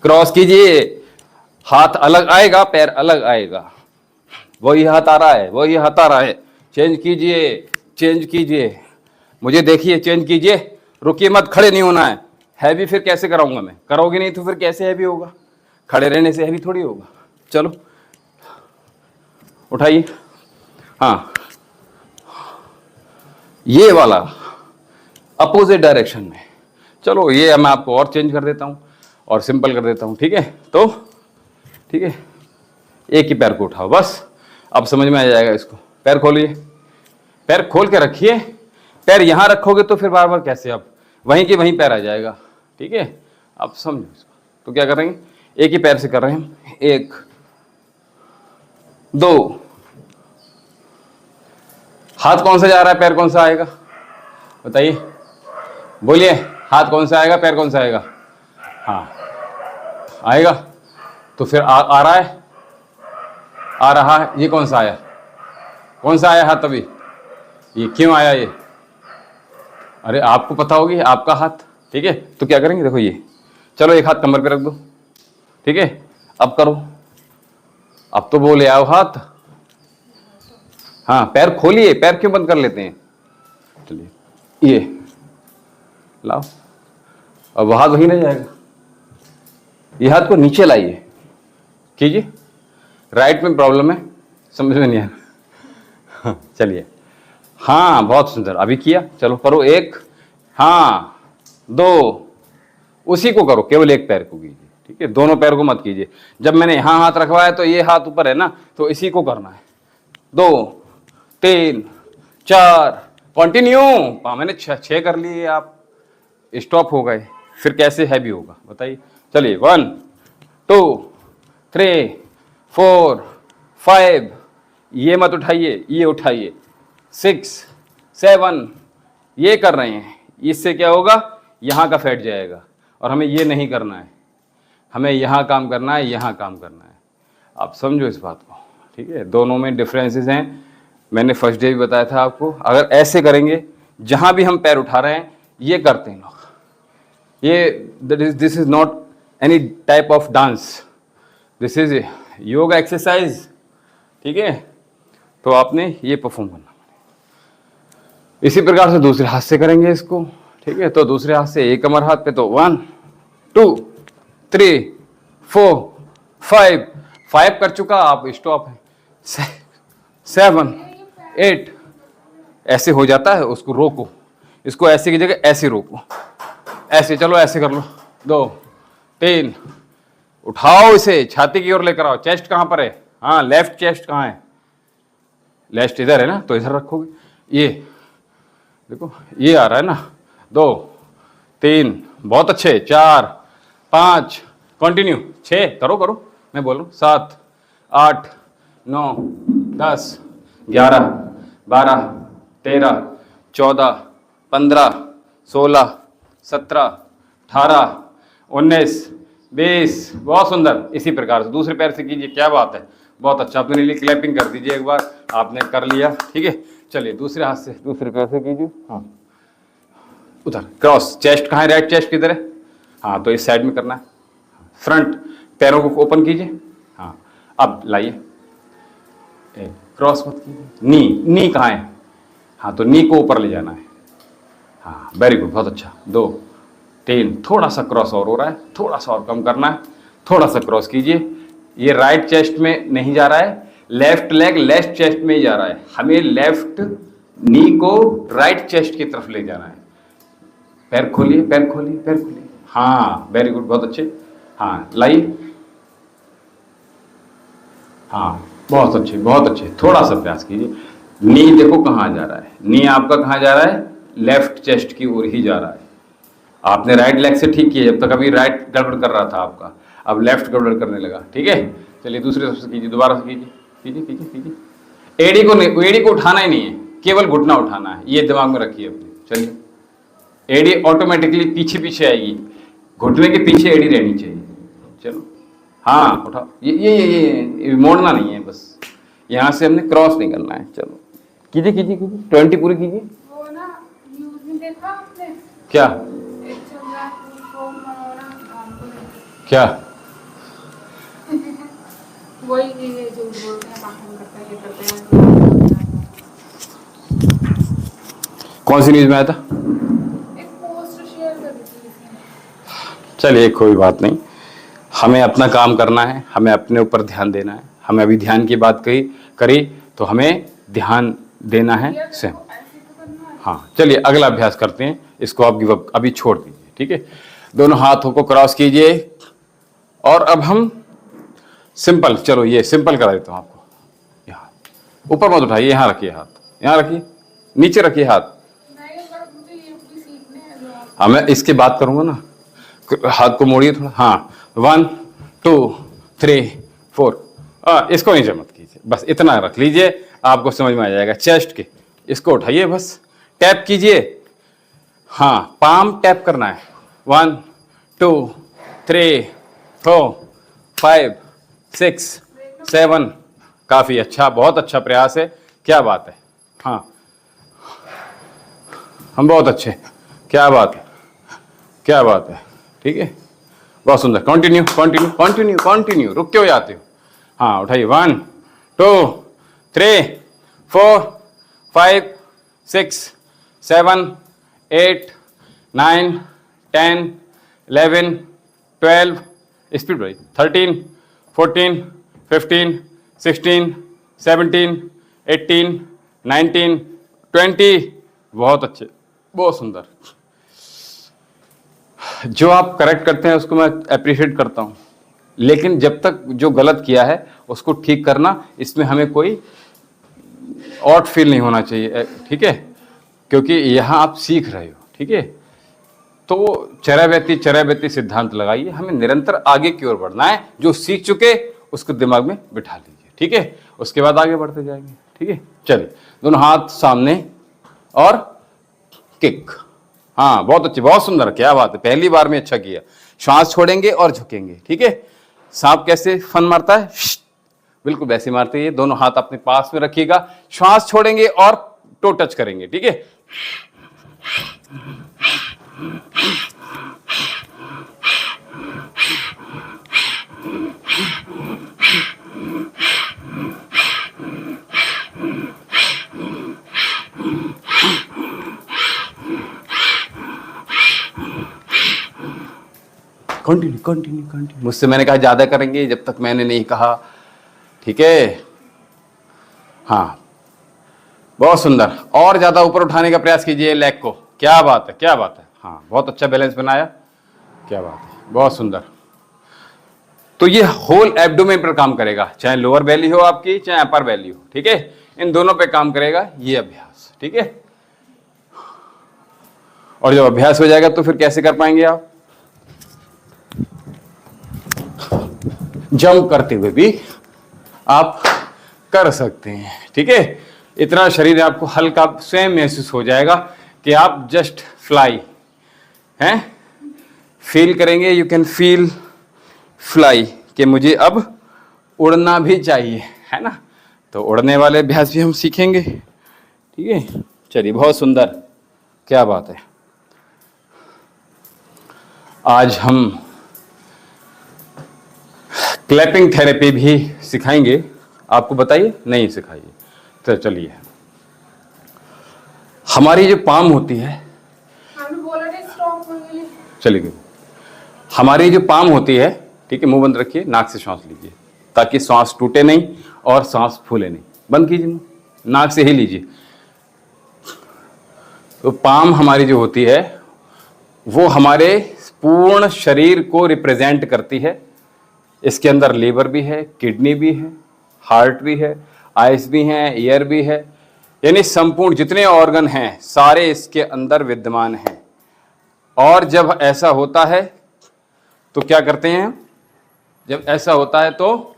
क्रॉस कीजिए, हाथ अलग आएगा, पैर अलग आएगा, वही हाथ आ रहा है, वही हाथ आ रहा है, चेंज कीजिए, चेंज कीजिए, मुझे देखिए, चेंज कीजिए, रुकिए मत, खड़े नहीं होना है, हैवी फिर कैसे कराऊंगा मैं? करोगे नहीं तो फिर कैसे हैवी होगा? खड़े रहने से हैवी थोड़ी होगा। चलो उठाइए। हाँ, ये वाला अपोजिट डायरेक्शन में। चलो ये मैं आपको और चेंज कर देता हूँ और सिंपल कर देता हूँ, ठीक है? तो ठीक है, एक ही पैर को उठाओ बस। अब समझ में आ जाएगा इसको। पैर खोलिए, पैर खोल के रखिए। पैर यहाँ रखोगे तो फिर बार बार कैसे, अब वहीं के वहीं पैर आ जाएगा, ठीक है? अब समझो इसको। तो क्या करेंगे, एक ही पैर से कर रहे हैं हम। 1 2, हाथ कौन सा जा रहा है, पैर कौन सा आएगा? बताइए, बोलिए, हाथ कौन सा आएगा, पैर कौन सा आएगा? हाँ आएगा। तो फिर आ रहा है, आ रहा है। ये कौन सा आया, कौन सा आया हाथ अभी? ये क्यों आया ये? अरे आपको पता होगी, आपका हाथ, ठीक है? तो क्या करेंगे, देखो ये, चलो एक हाथ कमर पे रख दो, ठीक है? अब करो, अब तो बोले आओ हाथ। हाँ, पैर खोलिए, पैर क्यों बंद कर लेते हैं? चलिए ये लाओ, अब हाथ वहीं रह जाएगा। ये हाथ को नीचे लाइए, कीजिए। राइट में प्रॉब्लम है, समझ में नहीं आया। चलिए, हाँ बहुत सुंदर, अभी किया। चलो करो, 1, हाँ 2, उसी को करो, केवल एक पैर को कीजिए, ठीक है? दोनों पैर को मत कीजिए। जब मैंने यहाँ हाथ रखवाया तो ये हाथ ऊपर है ना, तो इसी को करना है। 2 3 4, कंटिन्यू। मैंने 6 कर लिए, आप स्टॉप हो गए, फिर कैसे हैवी होगा बताइए? चलिए 1 2 3 4 5, ये मत उठाइए, ये उठाइए। 6 7, ये कर रहे हैं। इससे क्या होगा, यहाँ का फैट जाएगा और हमें ये नहीं करना है। हमें यहाँ काम करना है, यहाँ काम करना है। आप समझो इस बात को, ठीक है? दोनों में डिफरेंसेस हैं। मैंने फर्स्ट डे भी बताया था आपको। अगर ऐसे करेंगे, जहाँ भी हम पैर उठा रहे हैं ये करते हैं लोग, ये this is not any type of dance, this is yoga exercise, ठीक है? तो आपने ये परफॉर्म करना। इसी प्रकार से दूसरे हाथ से करेंगे इसको, ठीक है? तो दूसरे हाथ से एक कमर हाथ पे, तो 1 2 3 4 5 कर चुका, आप स्टॉप है। 7 8, ऐसे हो जाता है, उसको रोको। इसको ऐसे की जगह ऐसे रोको, ऐसे। चलो ऐसे कर लो, 2 3, उठाओ इसे, छाती की ओर लेकर आओ। चेस्ट कहाँ पर है? हाँ, लेफ्ट चेस्ट कहाँ है? लेफ्ट इधर है ना, तो इधर रखोगे। ये देखो, ये आ रहा है ना। 2 3, बहुत अच्छे। 4 5, कंटिन्यू। 6 करो करो, मैं बोल रहा हूँ। 7 8 9 10 11 12 13 14 15 16 17 18 19 20। बहुत सुंदर। इसी प्रकार से दूसरे पैर से कीजिए। क्या बात है, बहुत अच्छा। अपने लिए क्लैपिंग कर दीजिए एक बार, आपने कर लिया, ठीक है? चलिए दूसरे हाथ से, दूसरे पैर से कीजिए। हाँ, उधर क्रॉस। चेस्ट कहाँ है? राइट चेस्ट किधर है? हाँ, तो इस साइड में करना है। फ्रंट, पैरों को ओपन कीजिए। हाँ, अब लाइए, क्रॉस मत कीजिए। नी कहाँ है? हाँ, तो नी को ऊपर ले जाना है। हाँ, वेरी गुड, बहुत अच्छा। 2 3, थोड़ा सा क्रॉस और हो रहा है, थोड़ा सा और कम करना है। थोड़ा सा क्रॉस कीजिए। ये राइट चेस्ट में नहीं जा रहा है, लेफ्ट लेग लेफ्ट चेस्ट में ही जा रहा है। हमें लेफ्ट नी को राइट चेस्ट की तरफ ले जाना है। पैर खोलिए, पैर खोलिए, पैर खोलिए। हाँ, वेरी गुड, बहुत अच्छे। हाँ, लाइए। हाँ, बहुत अच्छे, बहुत अच्छे। थोड़ा सा प्रयास कीजिए। नी देखो कहाँ जा रहा है, नी आपका कहाँ जा रहा है? लेफ्ट चेस्ट की ओर ही जा रहा है। आपने राइट लेग से ठीक किया, जब तक अभी राइट गड़बड़ कर रहा था आपका, अब लेफ्ट गड़बड़ करने लगा, ठीक है? चलिए दूसरे तरफ से कीजिए, दोबारा से कीजिए, कीजिए कीजिए कीजिए। एड़ी को नहीं, एड़ी को उठाना ही नहीं है, केवल घुटना उठाना है, ये दिमाग में रखिए अपने। चलिए, एड़ी ऑटोमेटिकली पीछे पीछे आएगी, घुटने के पीछे एड़ी रहनी चाहिए। चलो, हाँ उठाओ। ये मोड़ना नहीं है, बस यहाँ से हमने क्रॉस नहीं करना है। चलो कीजिए कीजिए कीजिए, 20 पूरी कीजिए। वो ना न्यूज़ में देखा आपने? क्या? एक चल रहा है फॉर्म बनाना काम को लेके। क्या? वही ये जो बोलते हैं पाखंड करते हैं, ये करते हैं। कौन सी न्यूज में आया था? एक पोस्ट शेयर करी थी इसने। चलिए कोई बात नहीं, हमें अपना काम करना है, हमें अपने ऊपर ध्यान देना है। हमें अभी ध्यान की बात करी तो हमें ध्यान देना है स्वयं। ऐसे तो करना है। हाँ चलिए अगला अभ्यास करते हैं, इसको आप गिव अप अभी छोड़ दीजिए, ठीक है। दोनों हाथों को क्रॉस कीजिए और अब हम सिंपल, चलो ये सिंपल करा देता हूँ आपको। यहाँ ऊपर मत उठाइए, यहाँ रखिए हाथ, यहाँ रखिए, नीचे रखिए हाथ। नहीं पर मुझे ये भी सीखने हैं जो आप। हाँ मैं इसके बात करूंगा ना, हाथ को मोड़िए थोड़ा, हाँ 1 2 3 4। इसको नीचे मत कीजिए, बस इतना रख लीजिए, आपको समझ में आ जाएगा। चेस्ट के इसको उठाइए, बस टैप कीजिए, हाँ पाम टैप करना है। 1 2 3 4 5 6 7। काफी अच्छा, बहुत अच्छा प्रयास है, क्या बात है। हाँ हम बहुत अच्छे, क्या बात है, क्या बात है, ठीक है, बहुत सुंदर। कंटिन्यू कंटिन्यू कंटिन्यू कंटिन्यू, रुक क्यों जाते हो। हाँ उठाइए, 1 2 3 4 5 6 7 8 9 10 11 12, स्पीड बढ़ाइए, 13 14 15 16 17 18 19 20। बहुत अच्छे, बहुत सुंदर। जो आप करेक्ट करते हैं उसको मैं अप्रिशिएट करता हूं, लेकिन जब तक जो गलत किया है उसको ठीक करना, इसमें हमें कोई ऑट फील नहीं होना चाहिए, ठीक है, क्योंकि यहां आप सीख रहे हो, ठीक है। तो चरैव्यति सिद्धांत लगाइए, हमें निरंतर आगे की ओर बढ़ना है। जो सीख चुके उसको दिमाग में बिठा लीजिए, ठीक है, उसके बाद आगे बढ़ते जाएंगे, ठीक है। चलिए दोनों हाथ सामने और किक, हाँ बहुत अच्छी, बहुत सुंदर, क्या बात है, पहली बार में अच्छा किया। श्वास छोड़ेंगे और झुकेंगे, ठीक है। सांप कैसे फन मारता है, बिल्कुल वैसे मारते हैं। दोनों हाथ अपने पास में रखिएगा, श्वास छोड़ेंगे और टो टच करेंगे, ठीक है। कंटिन्यू कंटिन्यू कंटिन्यू, मुझसे मैंने कहा ज्यादा करेंगे, जब तक मैंने नहीं कहा, ठीक है। हाँ बहुत सुंदर, और ज्यादा ऊपर उठाने का प्रयास कीजिए लेग को, क्या बात है, क्या बात है। हाँ बहुत अच्छा बैलेंस बनाया, क्या बात है, बहुत सुंदर। तो ये होल एब्डोमेन पर काम करेगा, चाहे लोअर बेली हो आपकी, चाहे अपर बेली हो, ठीक है, इन दोनों पे काम करेगा ये अभ्यास, ठीक है। और जब अभ्यास हो जाएगा तो फिर कैसे कर पाएंगे आप, जंप करते हुए भी आप कर सकते हैं, ठीक है। इतना शरीर आपको हल्का स्वयं महसूस हो जाएगा कि आप जस्ट फ्लाई हैं, फील करेंगे, यू कैन फील फ्लाई, कि मुझे अब उड़ना भी चाहिए, है ना। तो उड़ने वाले अभ्यास भी हम सीखेंगे, ठीक है। चलिए बहुत सुंदर, क्या बात है। आज हम क्लैपिंग थेरेपी भी सिखाएंगे, आपको बताइए, नहीं सिखाइए तो चलिए। हमारी जो पाम होती है, हमने बोला नहीं स्टॉप होने, चलिए, हमारी जो पाम होती है, ठीक है, मुंह बंद रखिए, नाक से सांस लीजिए ताकि सांस टूटे नहीं और सांस फूले नहीं। बंद कीजिए मुंह, नाक से ही लीजिए। तो पाम हमारी जो होती है वो हमारे पूर्ण शरीर को रिप्रेजेंट करती है। इसके अंदर लीवर भी है, किडनी भी है, हार्ट भी है, आइस भी हैं, ईयर भी है, यानी संपूर्ण जितने ऑर्गन हैं सारे इसके अंदर विद्यमान हैं। और जब ऐसा होता है तो क्या करते हैं, जब ऐसा होता है तो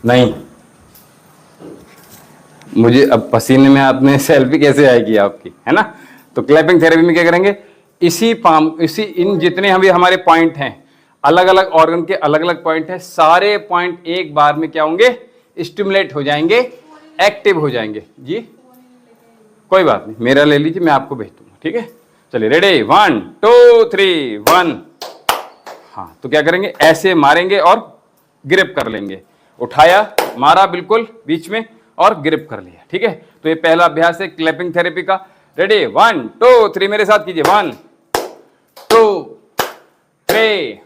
नहीं, मुझे अब पसीने में आपने सेल्फी कैसे आएगी आपकी, है ना। तो क्लैपिंग थेरेपी में क्या करेंगे, इसी पाम, इसी इन जितने हमारे पॉइंट हैं, अलग अलग ऑर्गन के अलग अलग पॉइंट हैं, सारे पॉइंट एक बार में क्या होंगे, स्टिमुलेट हो जाएंगे, एक्टिव हो जाएंगे। जी कोई बात नहीं, मेरा ले लीजिए, मैं आपको भेज दूंगा, ठीक है। चलिए रेडी, 1 2 3 1। हाँ तो क्या करेंगे, ऐसे मारेंगे और ग्रिप कर लेंगे, उठाया, मारा बिल्कुल बीच में और ग्रिप कर लिया, ठीक है। तो ये पहला अभ्यास है क्लैपिंग थेरेपी का। रेडी, 1 2 3, मेरे साथ कीजिए, 1 3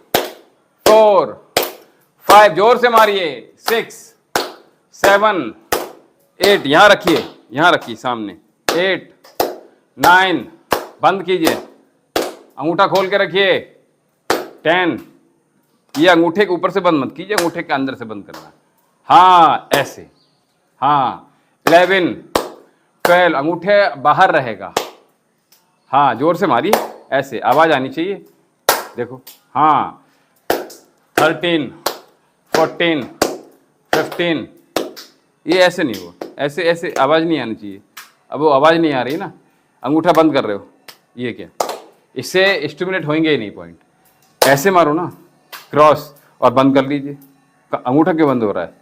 4 5, जोर से मारिए, 6 7 8, यहां रखिए, यहां रखिए सामने, 8 9, बंद कीजिए, अंगूठा खोल के रखिए, 10, ये अंगूठे के ऊपर से बंद मत कीजिए, अंगूठे के अंदर से बंद करना है, हाँ ऐसे, हाँ 11 12, अंगूठे बाहर रहेगा, हाँ जोर से मारिए, ऐसे आवाज आनी चाहिए, देखो, हाँ 13 14 15, ये ऐसे नहीं हुआ, ऐसे ऐसे आवाज नहीं आनी चाहिए, अब वो आवाज नहीं आ रही ना, अंगूठा बंद कर रहे हो, ये क्या, इससे स्टिमुलेट होंगे ही नहीं पॉइंट, ऐसे मारो ना क्रॉस और बंद कर लीजिए, अंगूठा क्यों बंद हो रहा है,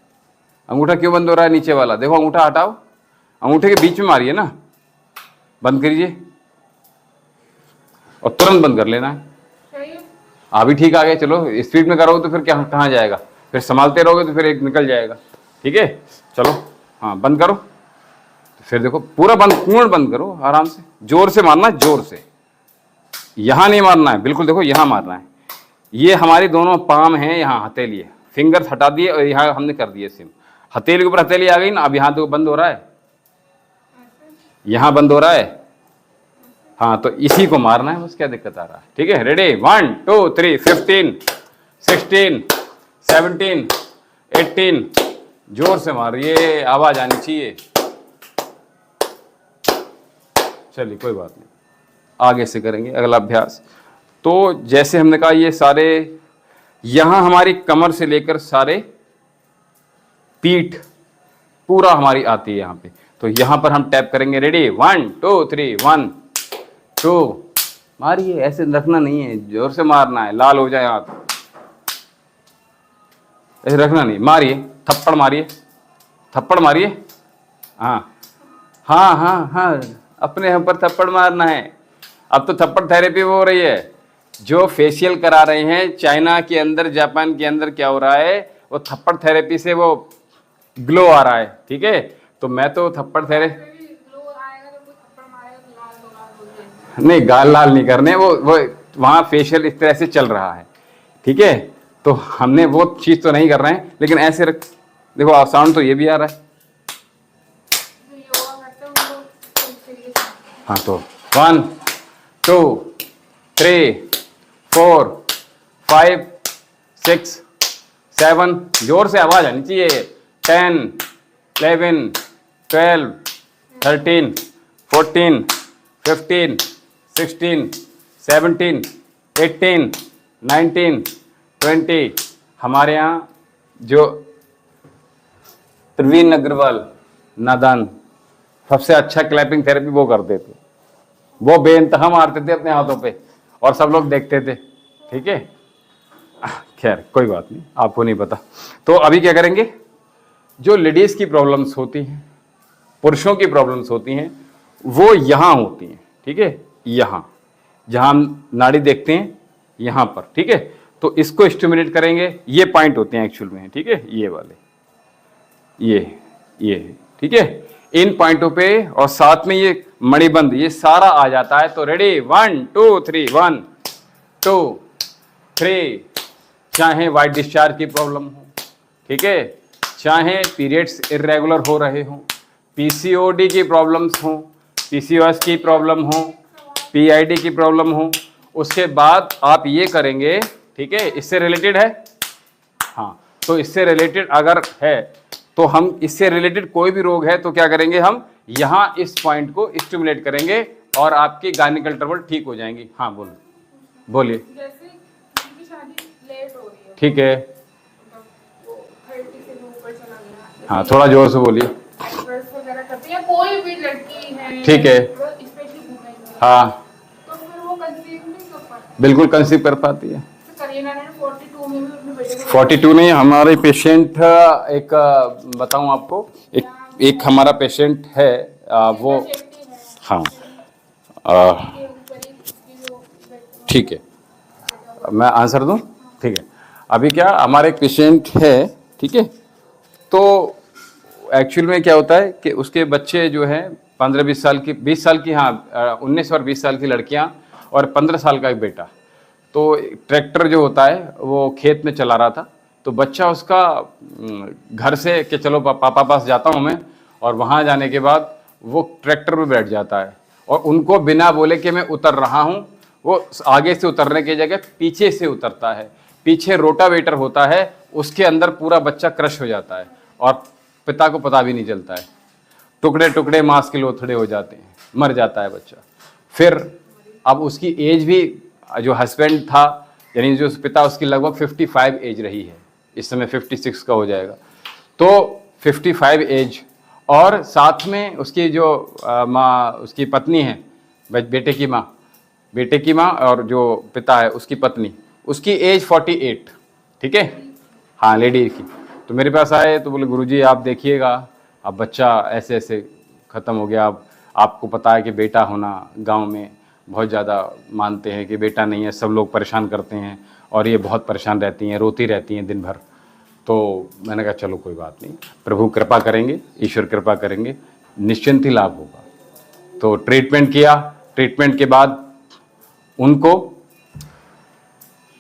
अंगूठा क्यों बंद हो रहा है, नीचे वाला देखो, अंगूठा हटाओ, अंगूठे के बीच में मारिए ना, बंद करिए और तुरंत बंद कर लेना है, सही है। अभी ठीक आ गए, चलो स्पीड में करोगे तो फिर क्या कहाँ जाएगा, फिर संभालते रहोगे तो फिर एक निकल जाएगा, ठीक है, चलो हाँ बंद करो, तो फिर देखो पूरा बंद, पूर्ण बंद करो, आराम से जोर से मारना, जोर से, यहां नहीं मारना है, बिल्कुल देखो यहां मारना है, ये हमारी दोनों पाम हैं, यहाँ हथेली है, फिंगर्स हटा दिए और यहाँ हमने कर दिए सिम, हथेली के ऊपर हथेली आ गई ना, अब यहाँ तो बंद हो रहा है, यहाँ बंद हो रहा है, हाँ तो इसी को मारना है, बस क्या दिक्कत आ रहा है, ठीक है, रेडी 1 2 3 15 16 17 18, जोर से मारिए, आवाज आनी चाहिए, चलिए कोई बात नहीं, आगे से करेंगे अगला अभ्यास। तो जैसे हमने कहा ये सारे, यहां हमारी कमर से लेकर सारे पीठ पूरा हमारी आती है यहाँ पे, तो यहां पर हम टैप करेंगे, रेडी 1 2 3 1 2, मारिए, ऐसे रखना नहीं है, जोर से मारना है, लाल हो जाए हाथ, ऐसे रखना नहीं, मारिए, थप्पड़ मारिए, थप्पड़ मारिए, हाँ हाँ हाँ हाँ, अपने ऊपर थप्पड़ मारना है, अब तो थप्पड़ थेरेपी हो रही है, जो फेशियल करा रहे हैं चाइना के अंदर, जापान के अंदर क्या हो रहा है, वो थप्पड़ थेरेपी से वो ग्लो आ रहा है, ठीक है, तो मैं तो थप्पड़ थेरेपी, ग्लो आएगा तो कोई थप्पड़ मारेगा तो लाल तो लाल हो जाएगा। नहीं गाल लाल नहीं करने, वो वहाँ फेशियल इस तरह से चल रहा है, ठीक है, तो हमने वो चीज़ तो नहीं कर रहे हैं, लेकिन ऐसे रख, देखो साउंड तो ये भी आ रहा है, जो योगा करते हैं उनको इस तरीके से। हाँ तो 1 2 3 4 5 6 7, जोर से आवाज आनी चाहिए, 10 11 12 13 14 15 16 17 18 19 20, हमारे यहाँ जो प्रवीण अग्रवाल नादान सबसे अच्छा क्लैपिंग थेरेपी वो करते थे, वो बेइंतहा मारते थे अपने हाथों पे और सब लोग देखते थे, ठीक है, खैर कोई बात नहीं, आपको नहीं पता। तो अभी क्या करेंगे, जो लेडीज की प्रॉब्लम्स होती हैं, पुरुषों की प्रॉब्लम्स होती हैं, वो यहाँ होती हैं, ठीक है, यहाँ जहाँ हम नाड़ी देखते हैं यहाँ पर, ठीक है, तो इसको स्टिमुलेट करेंगे, ये पॉइंट होते हैं एक्चुअल में, ठीक है, ये वाले, ये ठीक है, इन पॉइंटों पे, और साथ में ये मणिबंध, ये सारा आ जाता है, तो रेडी 1 2 3 1 2 3, चाहे वाइट डिस्चार्ज की प्रॉब्लम हो, ठीक है, चाहे पीरियड्स इरेगुलर हो रहे हों, पीसीओडी की प्रॉब्लम्स हों, पीसीओएस की प्रॉब्लम हो, पीआईडी की प्रॉब्लम हो, उसके बाद आप ये करेंगे, ठीक है, इससे रिलेटेड है, हाँ तो इससे रिलेटेड अगर है तो हम, इससे रिलेटेड कोई भी रोग है तो क्या करेंगे, हम यहाँ इस पॉइंट को स्टिमुलेट करेंगे और आपकी गायनिकल ट्रबल ठीक हो जाएंगी। हाँ बोलिए। जैसे किसी की शादी लेट हो रही है, ठीक है, मतलब वो 30 से ऊपर चला गया, हाँ थोड़ा जोर से बोलिए। एक्ट्रेस वगैरह करती है, कोई भी लड़की है, ठीक है, स्पेशली वुमेन, हाँ तो फिर वो कंसीव नहीं कर पाती, बिल्कुल कंसीव कर पाती है। तो करीना ने 42 में भी अपने बेटे को 42 नहीं, हमारे पेशेंट एक बताऊं आपको, एक हमारा पेशेंट है, वो, हाँ ठीक है, मैं आंसर दूं, ठीक है, अभी क्या हमारे एक पेशेंट है, ठीक है, तो एक्चुअल में क्या होता है कि उसके बच्चे जो हैं 15-20 साल की, 20 साल की, हाँ 19 और 20 साल की लड़कियां और 15 साल का एक बेटा, तो ट्रैक्टर जो होता है वो खेत में चला रहा था, तो बच्चा उसका घर से कि चलो पापा पास जाता हूँ मैं, और वहाँ जाने के बाद वो ट्रैक्टर में बैठ जाता है और उनको बिना बोले कि मैं उतर रहा हूँ, वो आगे से उतरने की जगह पीछे से उतरता है। पीछे रोटावेटर होता है, उसके अंदर पूरा बच्चा क्रश हो जाता है और पिता को पता भी नहीं चलता है। टुकड़े टुकड़े मांस के लोथड़े हो जाते हैं, मर जाता है बच्चा। फिर अब उसकी एज भी, जो हस्बैंड था यानी जो पिता, उसकी लगभग 55 एज रही है, इस समय 56 का हो जाएगा। तो 55 एज, और साथ में उसकी जो माँ, उसकी पत्नी है, बेटे की माँ और जो पिता है उसकी पत्नी, उसकी एज 48, ठीक है, हाँ लेडी की। तो मेरे पास आए तो बोले गुरुजी आप देखिएगा, अब बच्चा ऐसे ऐसे ख़त्म हो गया। अब आपको पता है कि बेटा होना गांव में बहुत ज़्यादा मानते हैं कि बेटा नहीं है, सब लोग परेशान करते हैं और ये बहुत परेशान रहती हैं, रोती रहती हैं दिन भर। तो मैंने कहा चलो कोई बात नहीं, प्रभु कृपा करेंगे, ईश्वर कृपा करेंगे, निश्चिंत ही लाभ होगा। तो ट्रीटमेंट किया। ट्रीटमेंट के बाद उनको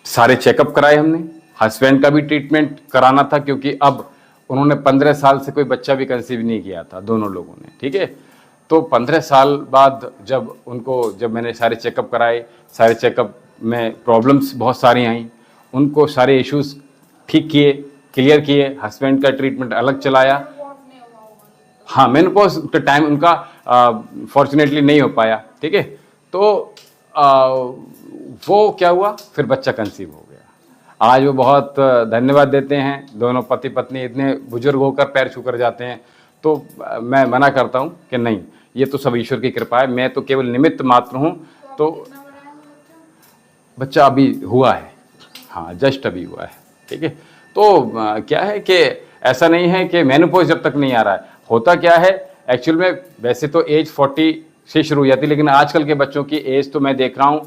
सारे चेकअप कराए हमने। हस्बैंड का भी ट्रीटमेंट कराना था क्योंकि अब उन्होंने 15 साल से कोई बच्चा भी कंसीव नहीं किया था, दोनों लोगों ने, ठीक है। तो 15 साल बाद जब मैंने सारे चेकअप कराए, सारे चेकअप में प्रॉब्लम्स बहुत सारी आई, उनको सारे इश्यूज ठीक किए, क्लियर किए। हस्बैंड का ट्रीटमेंट अलग चलाया। हाँ, मेनोपॉज का टाइम उनका फॉर्चुनेटली नहीं हो पाया, ठीक है। तो वो क्या हुआ, फिर बच्चा कंसीव हो गया। आज वो बहुत धन्यवाद देते हैं, दोनों पति पत्नी इतने बुजुर्ग होकर पैर छूकर जाते हैं। तो मैं मना करता हूँ कि नहीं, ये तो सब ईश्वर की कृपा है, मैं तो केवल निमित्त मात्र हूँ। तो बच्चा अभी हुआ है, हाँ जस्ट अभी हुआ है, ठीक है। तो क्या है कि ऐसा नहीं है कि मेनोपॉज जब तक नहीं आ रहा है। होता क्या है एक्चुअल में, वैसे तो एज 40 से शुरू हो जाती है, लेकिन आजकल के बच्चों की एज तो मैं देख रहा हूँ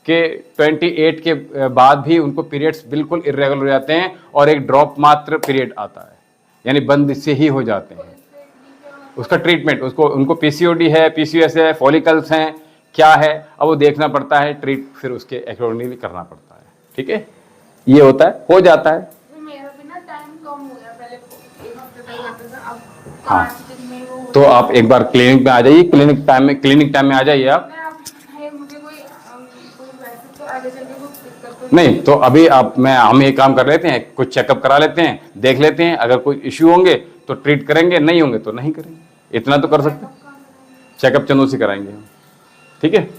कि 28 के बाद भी उनको पीरियड्स बिल्कुल इरेगुलर हो जाते हैं और एक ड्रॉप मात्र पीरियड आता है, यानी बंद से ही हो जाते हैं। उसका ट्रीटमेंट, उनको पीसीओडी है, पीसीओएस है, फॉलिकल्स हैं, क्या है, अब वो देखना पड़ता है, फिर उसके अकॉर्डिंगली करना पड़ता है, ठीक है। ये होता है, हो जाता है। मेरा भी ना टाइम कम हो गया, पहले 1 हफ्ते तक करता था, अब हाँ, 5 दिन में वो। तो आप एक बार क्लिनिक में आ जाइए, क्लिनिक टाइम में आ जाइए आप। मुझे कोई वैसे तो आगे चल के कुछ दिक्कत तो नहीं तो अभी हम एक काम कर लेते हैं, कुछ चेकअप करा लेते हैं, देख लेते हैं, अगर कोई इश्यू होंगे तो ट्रीट करेंगे, नहीं होंगे तो नहीं करेंगे, इतना तो कर सकते हैं। चेकअप चंदू से कराएंगे हम, ठीक है।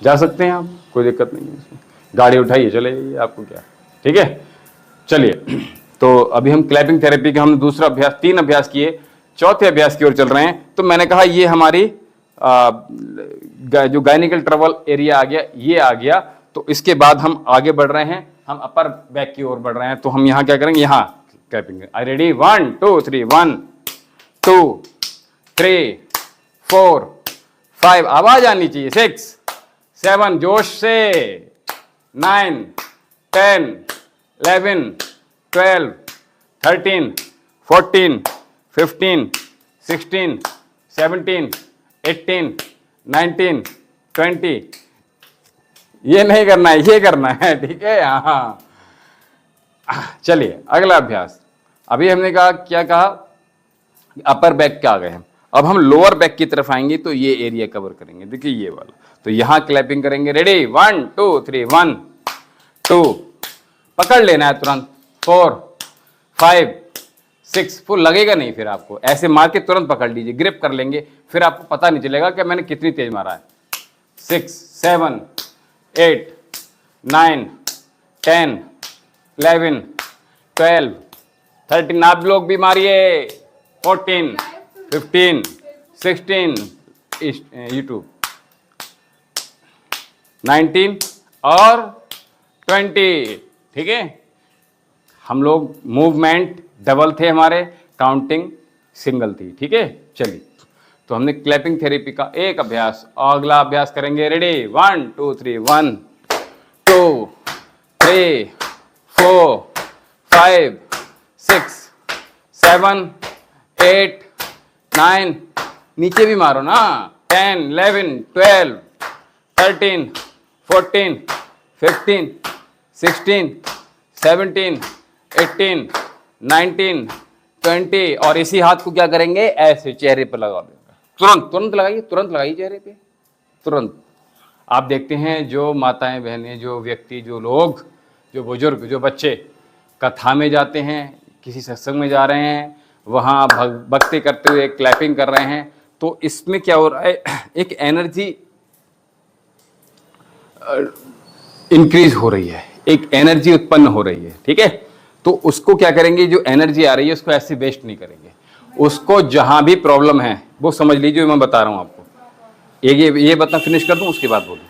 जा सकते हैं आप, कोई दिक्कत नहीं है इसमें, गाड़ी उठाइए चले जाइए, आपको क्या, ठीक है। चलिए, तो अभी हम क्लैपिंग थेरेपी का हमने दूसरा अभ्यास, 3 अभ्यास किए, चौथे अभ्यास की ओर चल रहे हैं। तो मैंने कहा ये हमारी जो गायनिकल ट्रबल एरिया आ गया, ये आ गया। तो इसके बाद हम आगे बढ़ रहे हैं, हम अपर बैक की ओर बढ़ रहे हैं। तो हम यहाँ क्या करेंगे, यहाँ क्लैपिंग। आई रेडी, 1 2 3, 1 2 3 4 5, आवाज आनी चाहिए, 6 7, जोश से, 9 10 11 12 13 14 15 16 17 18 19 20। ये नहीं करना है, ये करना है, ठीक है। हाँ, चलिए अगला अभ्यास। अभी हमने कहा, क्या कहा, अपर बैक के आ गए हम, अब हम लोअर बैक की तरफ आएंगे तो ये एरिया कवर करेंगे। देखिए ये वाला, तो यहां क्लैपिंग करेंगे। रेडी, 1 2 3, 1 2, पकड़ लेना है तुरंत, 4 5 6, फुल लगेगा नहीं, फिर आपको ऐसे मार के तुरंत पकड़ लीजिए, ग्रिप कर लेंगे, फिर आपको पता नहीं चलेगा कि मैंने कितनी तेज मारा है। 6 7 8 9 10 11 12 13, आप लोग भी मारिए, 14 15 16, यूट्यूब 19 और 20, ठीक है। हम लोग मूवमेंट डबल थे हमारे, काउंटिंग सिंगल थी, ठीक है। चलिए, तो हमने क्लैपिंग थेरेपी का एक अभ्यास, अगला अभ्यास करेंगे। रेडी, 1 2 3, 1 2 3 4 5 6 7 8 9, नीचे भी मारो ना, 10 11 12 13 14 15, 16, 17, 18, 19, 20 और इसी हाथ को क्या करेंगे, ऐसे चेहरे पर लगा देंगे। तुरंत तुरंत लगाइए, तुरंत लगाइए चेहरे पे, तुरंत। आप देखते हैं जो माताएं बहनें, जो व्यक्ति, जो लोग, जो बुजुर्ग, जो बच्चे कथा में जाते हैं, किसी सत्संग में जा रहे हैं, वहाँ भक्ति करते हुए क्लैपिंग कर रहे हैं, तो इसमें क्या हो रहा है, एक एनर्जी इंक्रीज हो रही है, एक एनर्जी उत्पन्न हो रही है, ठीक है। तो उसको क्या करेंगे, जो एनर्जी आ रही है उसको ऐसे वेस्ट नहीं करेंगे, उसको जहां भी प्रॉब्लम है वो समझ लीजिए, मैं बता रहा हूं आपको, ये बता फिनिश कर दूं उसके बाद बोलूं।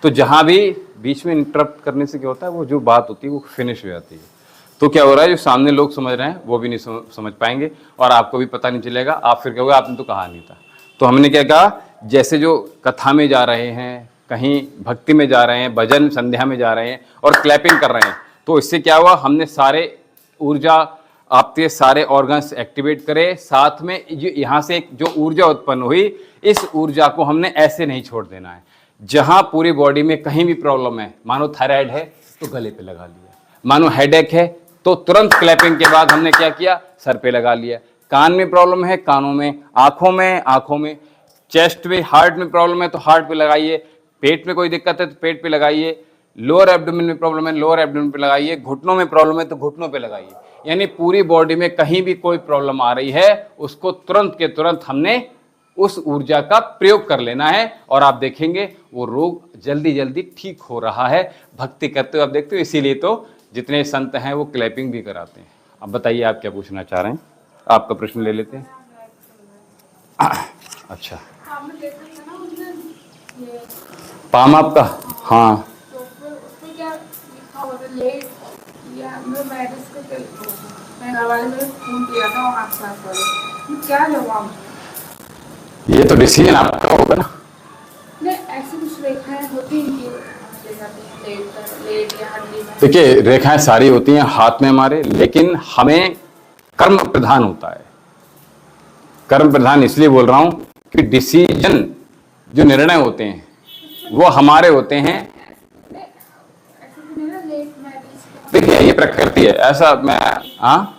तो जहां भी बीच में इंटरप्ट करने से क्या होता है, वो जो बात होती है वो फिनिश हो जाती है। तो क्या हो रहा है, जो सामने लोग समझ रहे हैं वो भी नहीं समझ पाएंगे और आपको भी पता नहीं चलेगा, आप फिर कहोगे आपने तो कहा नहीं था। तो हमने क्या कहा, जैसे जो कथा में जा रहे हैं, कहीं भक्ति में जा रहे हैं, भजन संध्या में जा रहे हैं और क्लैपिंग कर रहे हैं, तो इससे क्या हुआ, हमने सारे ऊर्जा आपके सारे ऑर्गन्स एक्टिवेट करे, साथ में यहाँ से एक जो ऊर्जा उत्पन्न हुई, इस ऊर्जा को हमने ऐसे नहीं छोड़ देना है। जहाँ पूरी बॉडी में कहीं भी प्रॉब्लम है, मानो थायराइड है तो गले पे लगा लिया, मानो हेडेक है तो तुरंत क्लैपिंग के बाद हमने क्या किया, सर पे लगा लिया। कान में प्रॉब्लम है, कानों में, आंखों में, चेस्ट में, हार्ट में प्रॉब्लम है तो हार्ट पे लगाइए, पेट में कोई दिक्कत है तो पेट पे लगाइए, लोअर एब्डोमेन में प्रॉब्लम है लोअर एब्डोमेन पे लगाइए, घुटनों में प्रॉब्लम है तो घुटनों पे लगाइए। यानी पूरी बॉडी में कहीं भी कोई प्रॉब्लम आ रही है, उसको तुरंत के तुरंत हमने उस ऊर्जा का प्रयोग कर लेना है और आप देखेंगे वो रोग जल्दी जल्दी ठीक हो रहा है भक्ति करते हुए। आप देखते हो, इसीलिए तो जितने संत हैं वो क्लैपिंग भी कराते हैं। अब बताइए आप क्या पूछना चाह रहे हैं, आपका प्रश्न ले लेते हैं। अच्छा, पाम आपका, हाँ, तो फिर उसमें क्या लिखा हुआ था, लेट या मैं घर वाले मेरे फोन किया था वहाँ आस-पास वाले, क्या जवाब? ये तो डिसीजन आपका होगा ना। नहीं, ऐसी कुछ रेखाएं होती हैं कि लेट या हड्डी में। देखिए, रेखाएं सारी होती हैं हाथ में हमारे, लेकिन हमें कर्म प्रधान होता है। कर्म प्रधान इसलिए बोल रहा हूं कि डिसीजन, जो निर्णय होते हैं वो हमारे होते हैं। देखिए, ये प्रकृति है, ऐसा मैं, हाँ,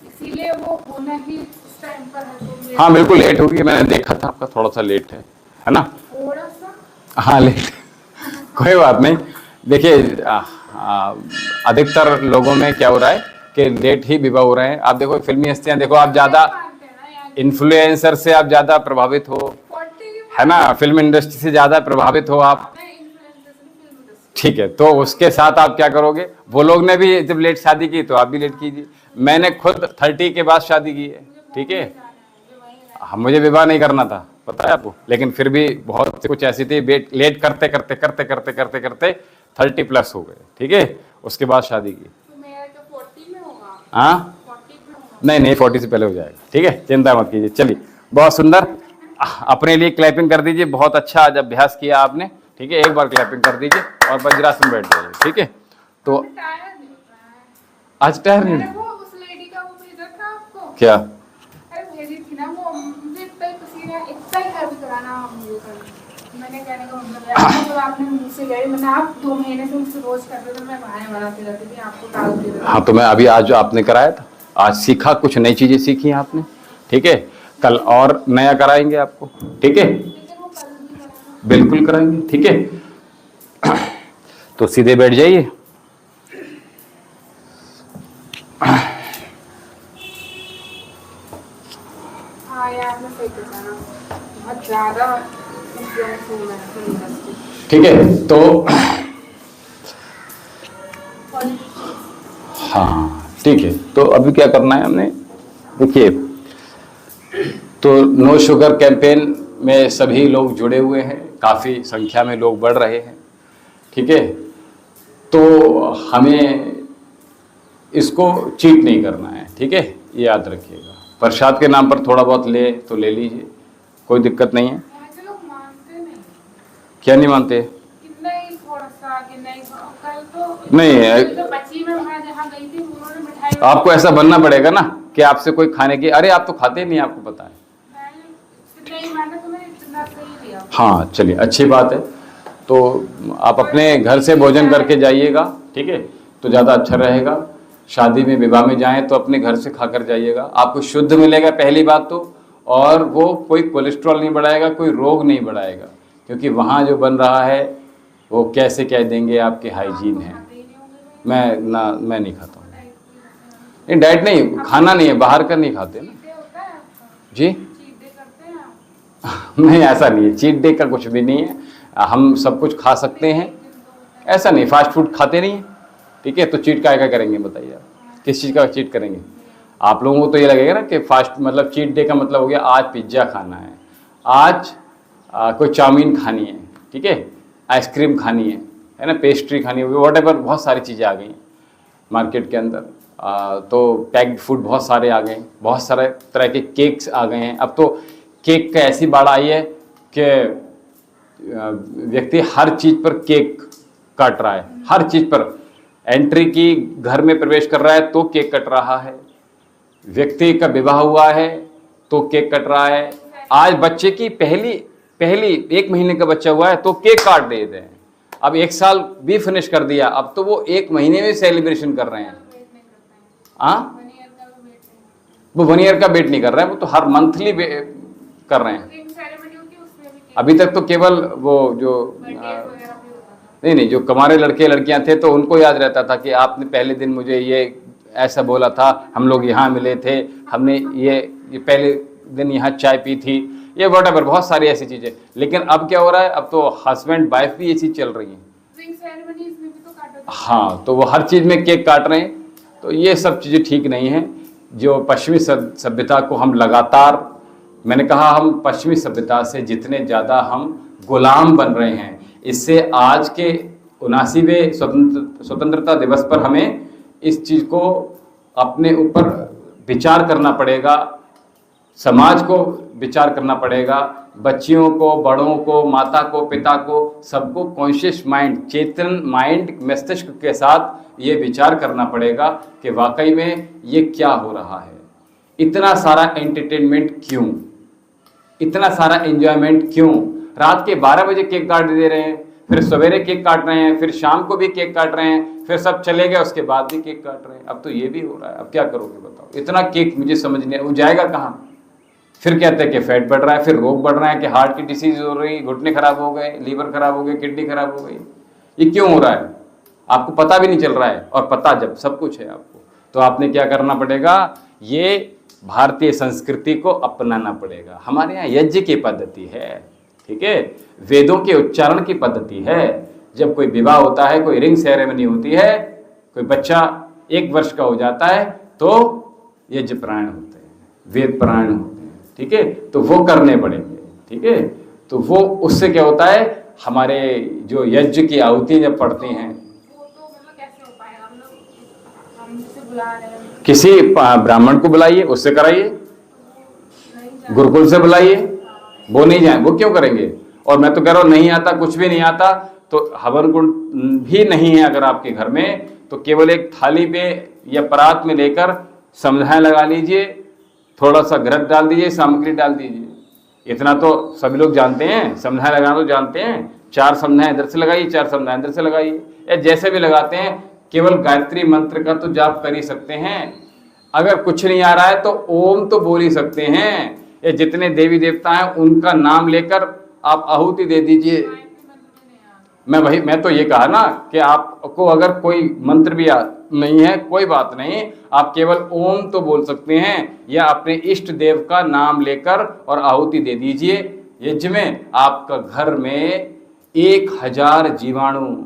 इसीलिए वो होना ही उस टाइम पर है। हाँ बिल्कुल लेट होगी, मैंने देखा था आपका थोड़ा सा लेट है ना, थोड़ा सा, हाँ लेट कोई बात नहीं। देखिए, अधिकतर लोगों में क्या हो रहा है कि लेट ही विवाह हो रहे हैं। आप देखो फिल्मी हस्तियां देखो, आप ज्यादा इन्फ्लुएंसर से आप ज्यादा प्रभावित हो, है ना, फिल्म इंडस्ट्री से ज्यादा प्रभावित हो आप, ठीक है। तो उसके साथ आप क्या करोगे, वो लोग ने भी जब लेट शादी की तो आप भी लेट कीजिए। मैंने खुद 30 के बाद शादी की है, ठीक है। मुझे विवाह नहीं करना था, पता है आपको, लेकिन फिर भी बहुत कुछ ऐसी थी, लेट करते करते करते करते करते करते 30+ हो गए, ठीक है। उसके बाद शादी की। हाँ, नहीं 40 से पहले हो जाएगा, ठीक है, चिंता मत कीजिए। चलिए, बहुत सुंदर, अपने लिए क्लैपिंग कर दीजिए। बहुत अच्छा आज अभ्यास किया आपने, ठीक है। एक बार क्लैपिंग कर दीजिए और वज्रासन बैठ जाइए, ठीक है। तो आज टायर नहीं, उस लेडी का वो भेजा था आपको क्या, अरे भेजी थी ना वो, मुझे इतना ही पसीना, इतना ही कर कराना मुझे कर। मैंने कहने का मतलब है, जब आपने मुझसे गए, मैंने आप 2 महीने से मुझसे रोज करते थे, मैं बहाने बनाती रहती थी, आपको टालती रहती। हाँ, तो मैं अभी आज जो आपने कराया था, आज सीखा, कुछ नई चीजें सीखी आपने, ठीक है। कल और नया कराएंगे आपको, ठीक है, बिल्कुल कराएंगे, ठीक है। तो सीधे बैठ जाइए। हाँ यार, मैं सही कह रहा हूँ, बहुत ज्यादा इन्फ्लुएंस हो रहा है इंडस्ट्री, ठीक है। तो हाँ ठीक है, तो अभी क्या करना है हमने, देखिए, तो नो शुगर कैंपेन में सभी लोग जुड़े हुए हैं, काफ़ी संख्या में लोग बढ़ रहे हैं, ठीक है। तो हमें इसको चीट नहीं करना है, ठीक है, ये याद रखिएगा। प्रसाद के नाम पर थोड़ा बहुत ले तो ले लीजिए, कोई दिक्कत नहीं है। ऐसे लोग मानते नहीं। क्या नहीं मानते? कितना ही थोड़ा सा, कितना ही कल तो नहीं, तो बच्ची में वहाँ जहाँ गई थी उन्होंने मिठाई, आपको ऐसा बनना पड़ेगा ना कि आपसे कोई खाने की, अरे आप तो खाते नहीं, आपको पता है। नहीं माना तो मैंने इतना सही दिया। हाँ चलिए, अच्छी बात है। तो आप अपने घर से भोजन करके जाइएगा, ठीक है, तो ज़्यादा अच्छा रहेगा। शादी में विवाह में जाएं तो अपने घर से खाकर जाइएगा, आपको शुद्ध मिलेगा पहली बात तो, और वो कोई कोलेस्ट्रॉल नहीं बढ़ाएगा, कोई रोग नहीं बढ़ाएगा, क्योंकि वहाँ जो बन रहा है वो कैसे कह देंगे आपके हाइजीन है। मैं नहीं खाता हूँ। नहीं, डाइट नहीं, खाना नहीं है, बाहर का नहीं खाते ना जी। नहीं, ऐसा नहीं है, चीट डे का कुछ भी नहीं है, हम सब कुछ खा सकते हैं, ऐसा नहीं, फास्ट फूड खाते नहीं है, ठीक है, तो चीट क्या करेंगे बताइए आप, किस चीज़ का चीट करेंगे? आप लोगों को तो ये लगेगा ना कि फास्ट मतलब चीट डे का मतलब हो गया आज पिज्ज़ा खाना है, आज कोई चाउमीन खानी है, ठीक है, आइसक्रीम खानी है ना, पेस्ट्री खानी है, व्हाटएवर, बहुत सारी चीज़ें आ गई हैं मार्केट के अंदर। तो पैक्ड फूड बहुत सारे आ गए, बहुत सारे तरह के केक्स आ गए हैं। अब तो केक का ऐसी बाढ़ आई है कि व्यक्ति हर चीज़ पर केक काट रहा है, हर चीज़ पर एंट्री की, घर में प्रवेश कर रहा है तो केक कट रहा है, व्यक्ति का विवाह हुआ है तो केक कट रहा है, आज बच्चे की पहली 1 महीने का बच्चा हुआ है तो केक काट देते हैं। अब 1 साल भी फिनिश कर दिया, अब तो वो 1 महीने में सेलिब्रेशन कर रहे हैं। वो 1 ईयर का वेट नहीं कर रहे हैं, वो तो हर मंथली कर रहे हैं। अभी तक तो केवल वो जो नहीं, जो हमारे लड़के लड़कियां थे तो उनको याद रहता था कि आपने पहले दिन मुझे ये ऐसा बोला था, हम लोग यहाँ मिले थे, हमने ये पहले दिन यहाँ चाय पी थी, ये व्हाटएवर, बहुत सारी ऐसी चीज़ें। लेकिन अब क्या हो रहा है, अब तो हस्बैंड वाइफ भी ये चीज़ चल रही है। हाँ, तो वो हर चीज़ में केक काट रहे हैं, तो ये सब चीज़ें ठीक नहीं हैं। जो पश्चिमी सभ्यता को हम लगातार, मैंने कहा, हम पश्चिमी सभ्यता से जितने ज़्यादा हम गुलाम बन रहे हैं, इससे आज के 79वें स्वतंत्रता दिवस पर हमें इस चीज़ को अपने ऊपर विचार करना पड़ेगा, समाज को विचार करना पड़ेगा, बच्चियों को, बड़ों को, माता को, पिता को, सबको कॉन्शियस माइंड, चेतन माइंड, मस्तिष्क के साथ ये विचार करना पड़ेगा कि वाकई में ये क्या हो रहा है, इतना सारा एंटरटेनमेंट क्यों, इतना सारा एंजॉयमेंट क्यों? रात के 12 बजे केक काट दे रहे हैं, फिर सवेरे केक काट रहे हैं, फिर शाम को भी केक काट रहे हैं, फिर सब चले गए उसके बाद भी केक काट रहे हैं। अब तो ये भी हो रहा है, अब क्या करोगे बताओ? इतना केक मुझे समझ नहीं, वो जाएगा कहाँ? फिर कहते हैं कि फैट बढ़ रहा है, फिर रोग बढ़ रहा है, कि हार्ट की डिसीज हो रही, घुटने खराब हो गए, लीवर खराब हो गए, किडनी खराब हो गई। ये क्यों हो रहा है? आपको पता भी नहीं चल रहा है, और पता जब सब कुछ है आपको, तो आपने क्या करना पड़ेगा? ये भारतीय संस्कृति को अपनाना पड़ेगा। हमारे यहाँ यज्ञ की पद्धति है, ठीक है, वेदों के उच्चारण की पद्धति है। जब कोई विवाह होता है, कोई रिंग सेरेमनी होती है, कोई बच्चा 1 वर्ष का हो जाता है, तो यज्ञ प्राण होते हैं, वेद प्राण होते हैं, ठीक है, तो वो करने पड़ेंगे, ठीक है। तो वो उससे क्या होता है, हमारे जो यज्ञ की आहुति जब पड़ती हैं, किसी ब्राह्मण को बुलाइए, उससे कराइए, गुरुकुल से बुलाइए, वो नहीं जाए, वो क्यों करेंगे? और मैं तो कह रहा हूँ, नहीं आता, कुछ भी नहीं आता, तो हवन कुंड भी नहीं है अगर आपके घर में, तो केवल एक थाली पे या परात में लेकर समझाएं लगा लीजिए, थोड़ा सा घृत डाल दीजिए, सामग्री डाल दीजिए। इतना तो सभी लोग जानते हैं, समझाएं लगाना तो जानते हैं, 4 समझाएं इधर से लगाइए, 4 समझाएं इधर से लगाइए, या जैसे भी लगाते हैं। केवल गायत्री मंत्र का तो जाप कर ही सकते हैं। अगर कुछ नहीं आ रहा है तो ओम तो बोल ही सकते हैं, या जितने देवी देवता हैं उनका नाम लेकर आप आहुति दे दीजिए। मैं तो ये कहा ना कि आपको अगर कोई मंत्र भी नहीं है, कोई बात नहीं, आप केवल ओम तो बोल सकते हैं, या अपने इष्ट देव का नाम लेकर और आहुति दे दीजिए यज्ञ में। आपका घर में 1000 जीवाणु,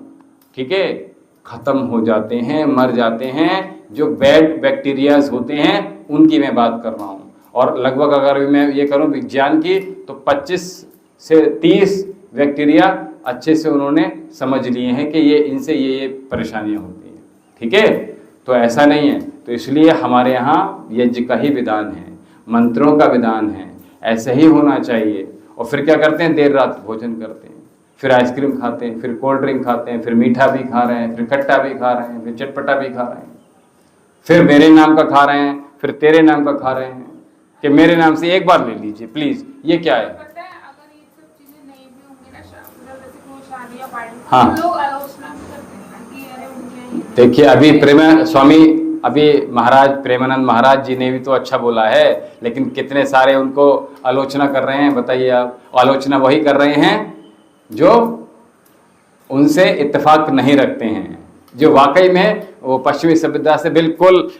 ठीक है, खत्म हो जाते हैं, मर जाते हैं। जो बैड बैक्टीरियाज होते हैं उनकी मैं बात कर रहा हूँ। और लगभग अगर मैं ये करूँ विज्ञान की, तो 25 से 30 बैक्टीरिया अच्छे से उन्होंने समझ लिए हैं कि ये इनसे ये परेशानियां होती हैं, ठीक है। तो ऐसा नहीं है, तो इसलिए हमारे यहाँ यज्ञ का ही विधान है, मंत्रों का विधान है, ऐसे ही होना चाहिए। और फिर क्या करते हैं, देर रात भोजन करते हैं, फिर आइसक्रीम खाते हैं, फिर कोल्ड ड्रिंक खाते हैं, फिर मीठा भी खा रहे हैं, फिर खट्टा भी खा रहे हैं, फिर चटपटा भी खा रहे हैं, फिर मेरे नाम का खा रहे हैं, फिर तेरे नाम का खा रहे हैं कि मेरे नाम से एक बार ले लीजिए प्लीज। ये क्या है? हाँ। लोग आलोचना भी करते हैं कि अरे उनके ही देखिए अभी अभी महाराज प्रेमानंद महाराज जी ने भी तो अच्छा बोला है, लेकिन कितने सारे उनको आलोचना कर रहे हैं, बताइए आप। आलोचना वही कर रहे हैं जो उनसे इत्तेफाक नहीं रखते हैं, जो वाकई में वो पश्चिमी सभ्यता से बिल्कुल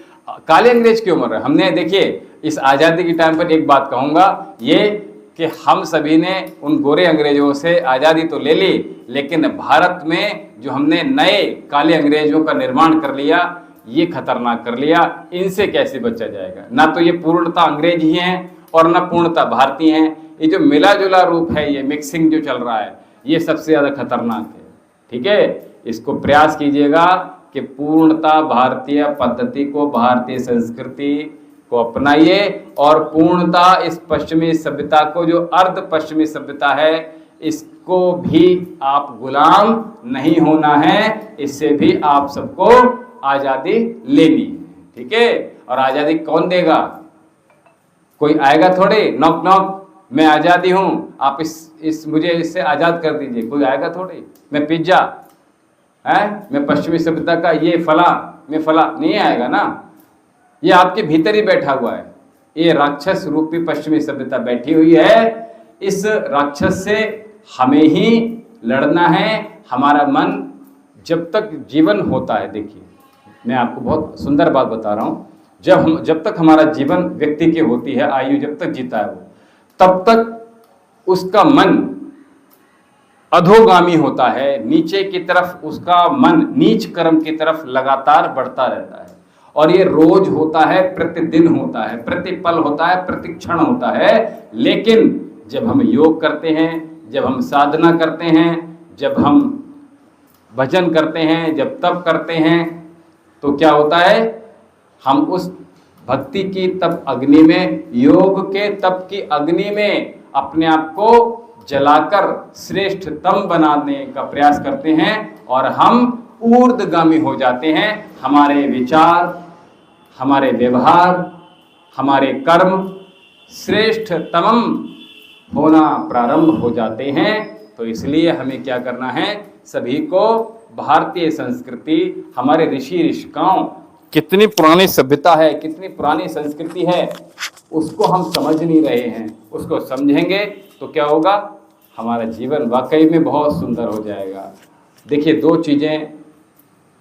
काले अंग्रेज की उम्र है। हमने देखिए इस आज़ादी के टाइम पर एक बात कहूँगा ये कि हम सभी ने उन गोरे अंग्रेजों से आज़ादी तो ले ली, लेकिन भारत में जो हमने नए काले अंग्रेजों का निर्माण कर लिया, ये खतरनाक कर लिया। इनसे कैसे बचा जाएगा? ना तो ये पूर्णतः अंग्रेज ही हैं और ना पूर्णतः भारतीय हैं। ये जो मिला जुला रूप है, ये मिक्सिंग जो चल रहा है, ये सबसे ज़्यादा खतरनाक है। ठीक है, इसको प्रयास कीजिएगा कि पूर्णतः भारतीय पद्धति को, भारतीय संस्कृति को अपनाइए और पूर्णतः इस पश्चिमी सभ्यता को, जो अर्ध पश्चिमी सभ्यता है, इसको भी आप गुलाम नहीं होना है। इससे भी आप सबको आज़ादी लेनी है। ठीक है, और आज़ादी कौन देगा? कोई आएगा थोड़े, नॉक नॉक, मैं आज़ादी हूँ, आप इस मुझे इससे आज़ाद कर दीजिए। कोई आएगा थोड़े, मैं पिज्जा है, मैं पश्चिमी सभ्यता का ये फला, मैं फला, नहीं आएगा ना। ये आपके भीतर ही बैठा हुआ है। ये राक्षस रूपी पश्चिमी सभ्यता बैठी हुई है। इस राक्षस से हमें ही लड़ना है। हमारा मन जब तक जीवन होता है, देखिए मैं आपको बहुत सुंदर बात बता रहा हूँ, जब तक हमारा जीवन व्यक्ति की होती है, आयु जब तक जीता है वो, तब तक उसका मन अधोगामी होता है, नीचे की तरफ उसका मन नीच कर्म की तरफ लगातार बढ़ता रहता है। और ये रोज होता है, प्रतिदिन होता है, प्रतिपल होता है, प्रतिक्षण होता है। लेकिन जब हम योग करते हैं, जब हम साधना करते हैं, जब हम भजन करते हैं, जब तप करते हैं, तो क्या होता है? हम उस भक्ति की तप अग्नि में, योग के तप की अग्नि में अपने आप को जलाकर श्रेष्ठतम बनाने का प्रयास करते हैं और हम ऊर्ध्वगामी हो जाते हैं। हमारे विचार, हमारे व्यवहार, हमारे कर्म श्रेष्ठतम होना प्रारंभ हो जाते हैं। तो इसलिए हमें क्या करना है? सभी को भारतीय संस्कृति, हमारे ऋषि ऋषिकाओं, कितनी पुरानी सभ्यता है, कितनी पुरानी संस्कृति है, उसको हम समझ नहीं रहे हैं। उसको समझेंगे तो क्या होगा? हमारा जीवन वाकई में बहुत सुंदर हो जाएगा। देखिए दो चीज़ें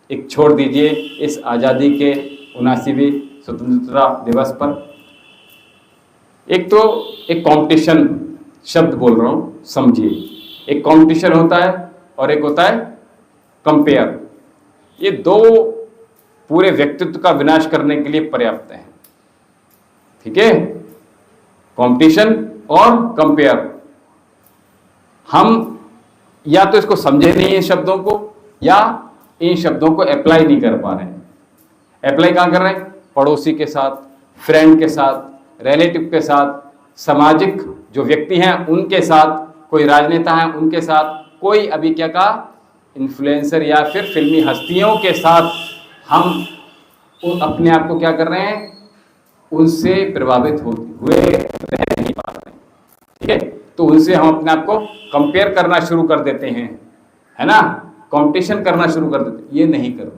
एक छोड़ दीजिए इस आज़ादी के 79वें स्वतंत्रता दिवस पर। एक तो एक कंपटीशन शब्द बोल रहा हूँ, समझिए। एक कंपटीशन होता है और एक होता है कंपेयर। ये दो पूरे व्यक्तित्व का विनाश करने के लिए पर्याप्त है। ठीक है, कंपटीशन और कंपेयर। हम या तो इसको समझे नहीं इन शब्दों को, या इन शब्दों को अप्लाई नहीं कर पा रहे हैं। अप्लाई कहाँ कर रहे हैं? पड़ोसी के साथ, फ्रेंड के साथ, रिलेटिव के साथ, सामाजिक जो व्यक्ति हैं उनके साथ, कोई राजनेता हैं उनके साथ, कोई अभी क्या कहा, इन्फ्लुएंसर या फिर फिल्मी हस्तियों के साथ हम अपने आप को क्या कर रहे हैं? उनसे प्रभावित हुए रह नहीं पा रहे हैं। ठीक है, तो उनसे हम अपने आप को कंपेयर करना शुरू कर देते हैं, है ना, कंपटीशन करना शुरू कर देते हैं। ये नहीं करना है।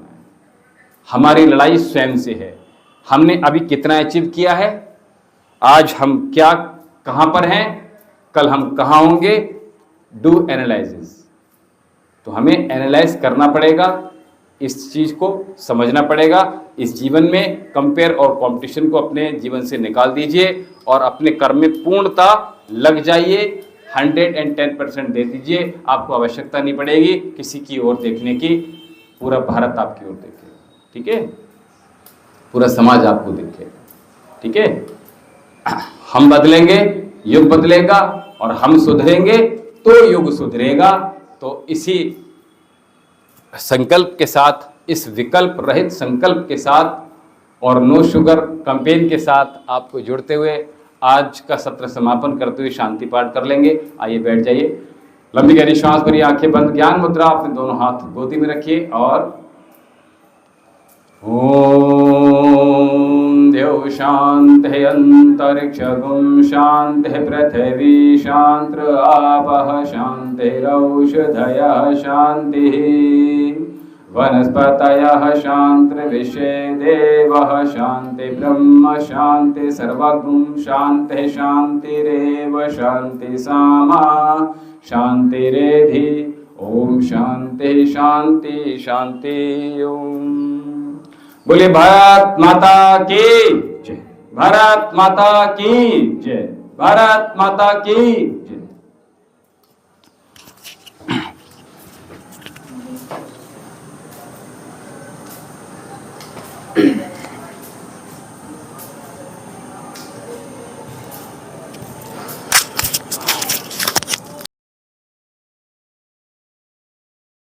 हमारी लड़ाई स्वयं से है। हमने अभी कितना अचीव किया है, आज हम क्या कहाँ पर हैं, कल हम कहाँ होंगे। Do analysis. तो हमें एनालाइज करना पड़ेगा, इस चीज़ को समझना पड़ेगा। इस जीवन में कंपेयर और कंपटीशन को अपने जीवन से निकाल दीजिए और अपने कर्म में पूर्णता लग जाइए। 110% दे दीजिए। आपको आवश्यकता नहीं पड़ेगी किसी की ओर देखने की। पूरा भारत आपकी ओर देखेगा। ठीक है, पूरा समाज आपको देखेगा। ठीक है, हम बदलेंगे, युग बदलेगा, और हम सुधरेंगे तो युग सुधरेगा। तो इसी संकल्प के साथ, इस विकल्प रहित संकल्प के साथ और नो शुगर कैंपेन के साथ आपको जुड़ते हुए आज का सत्र समापन करते हुए शांति पाठ कर लेंगे। आइए बैठ जाइए, लंबी गहरी श्वास भरिए, आंखें बंद, ज्ञान मुद्रा अपने दोनों हाथ गोदी में रखिए और ओम देव शांति अंतरिक्ष गुम शांति पृथ्वी शांति आपः शांति शान्तिरौषधयः शान्तिः वनस्पतयः शान्तिर्विश्वे देवः शान्ति ब्रह्म शान्ति सर्वगुं शान्तिः शान्तिरेव शान्ति सामा शान्तिरेधि ओम शांति शांति शांति ओम। बोले भारत माता की जय, भारत माता की जय, भारत माता की जय।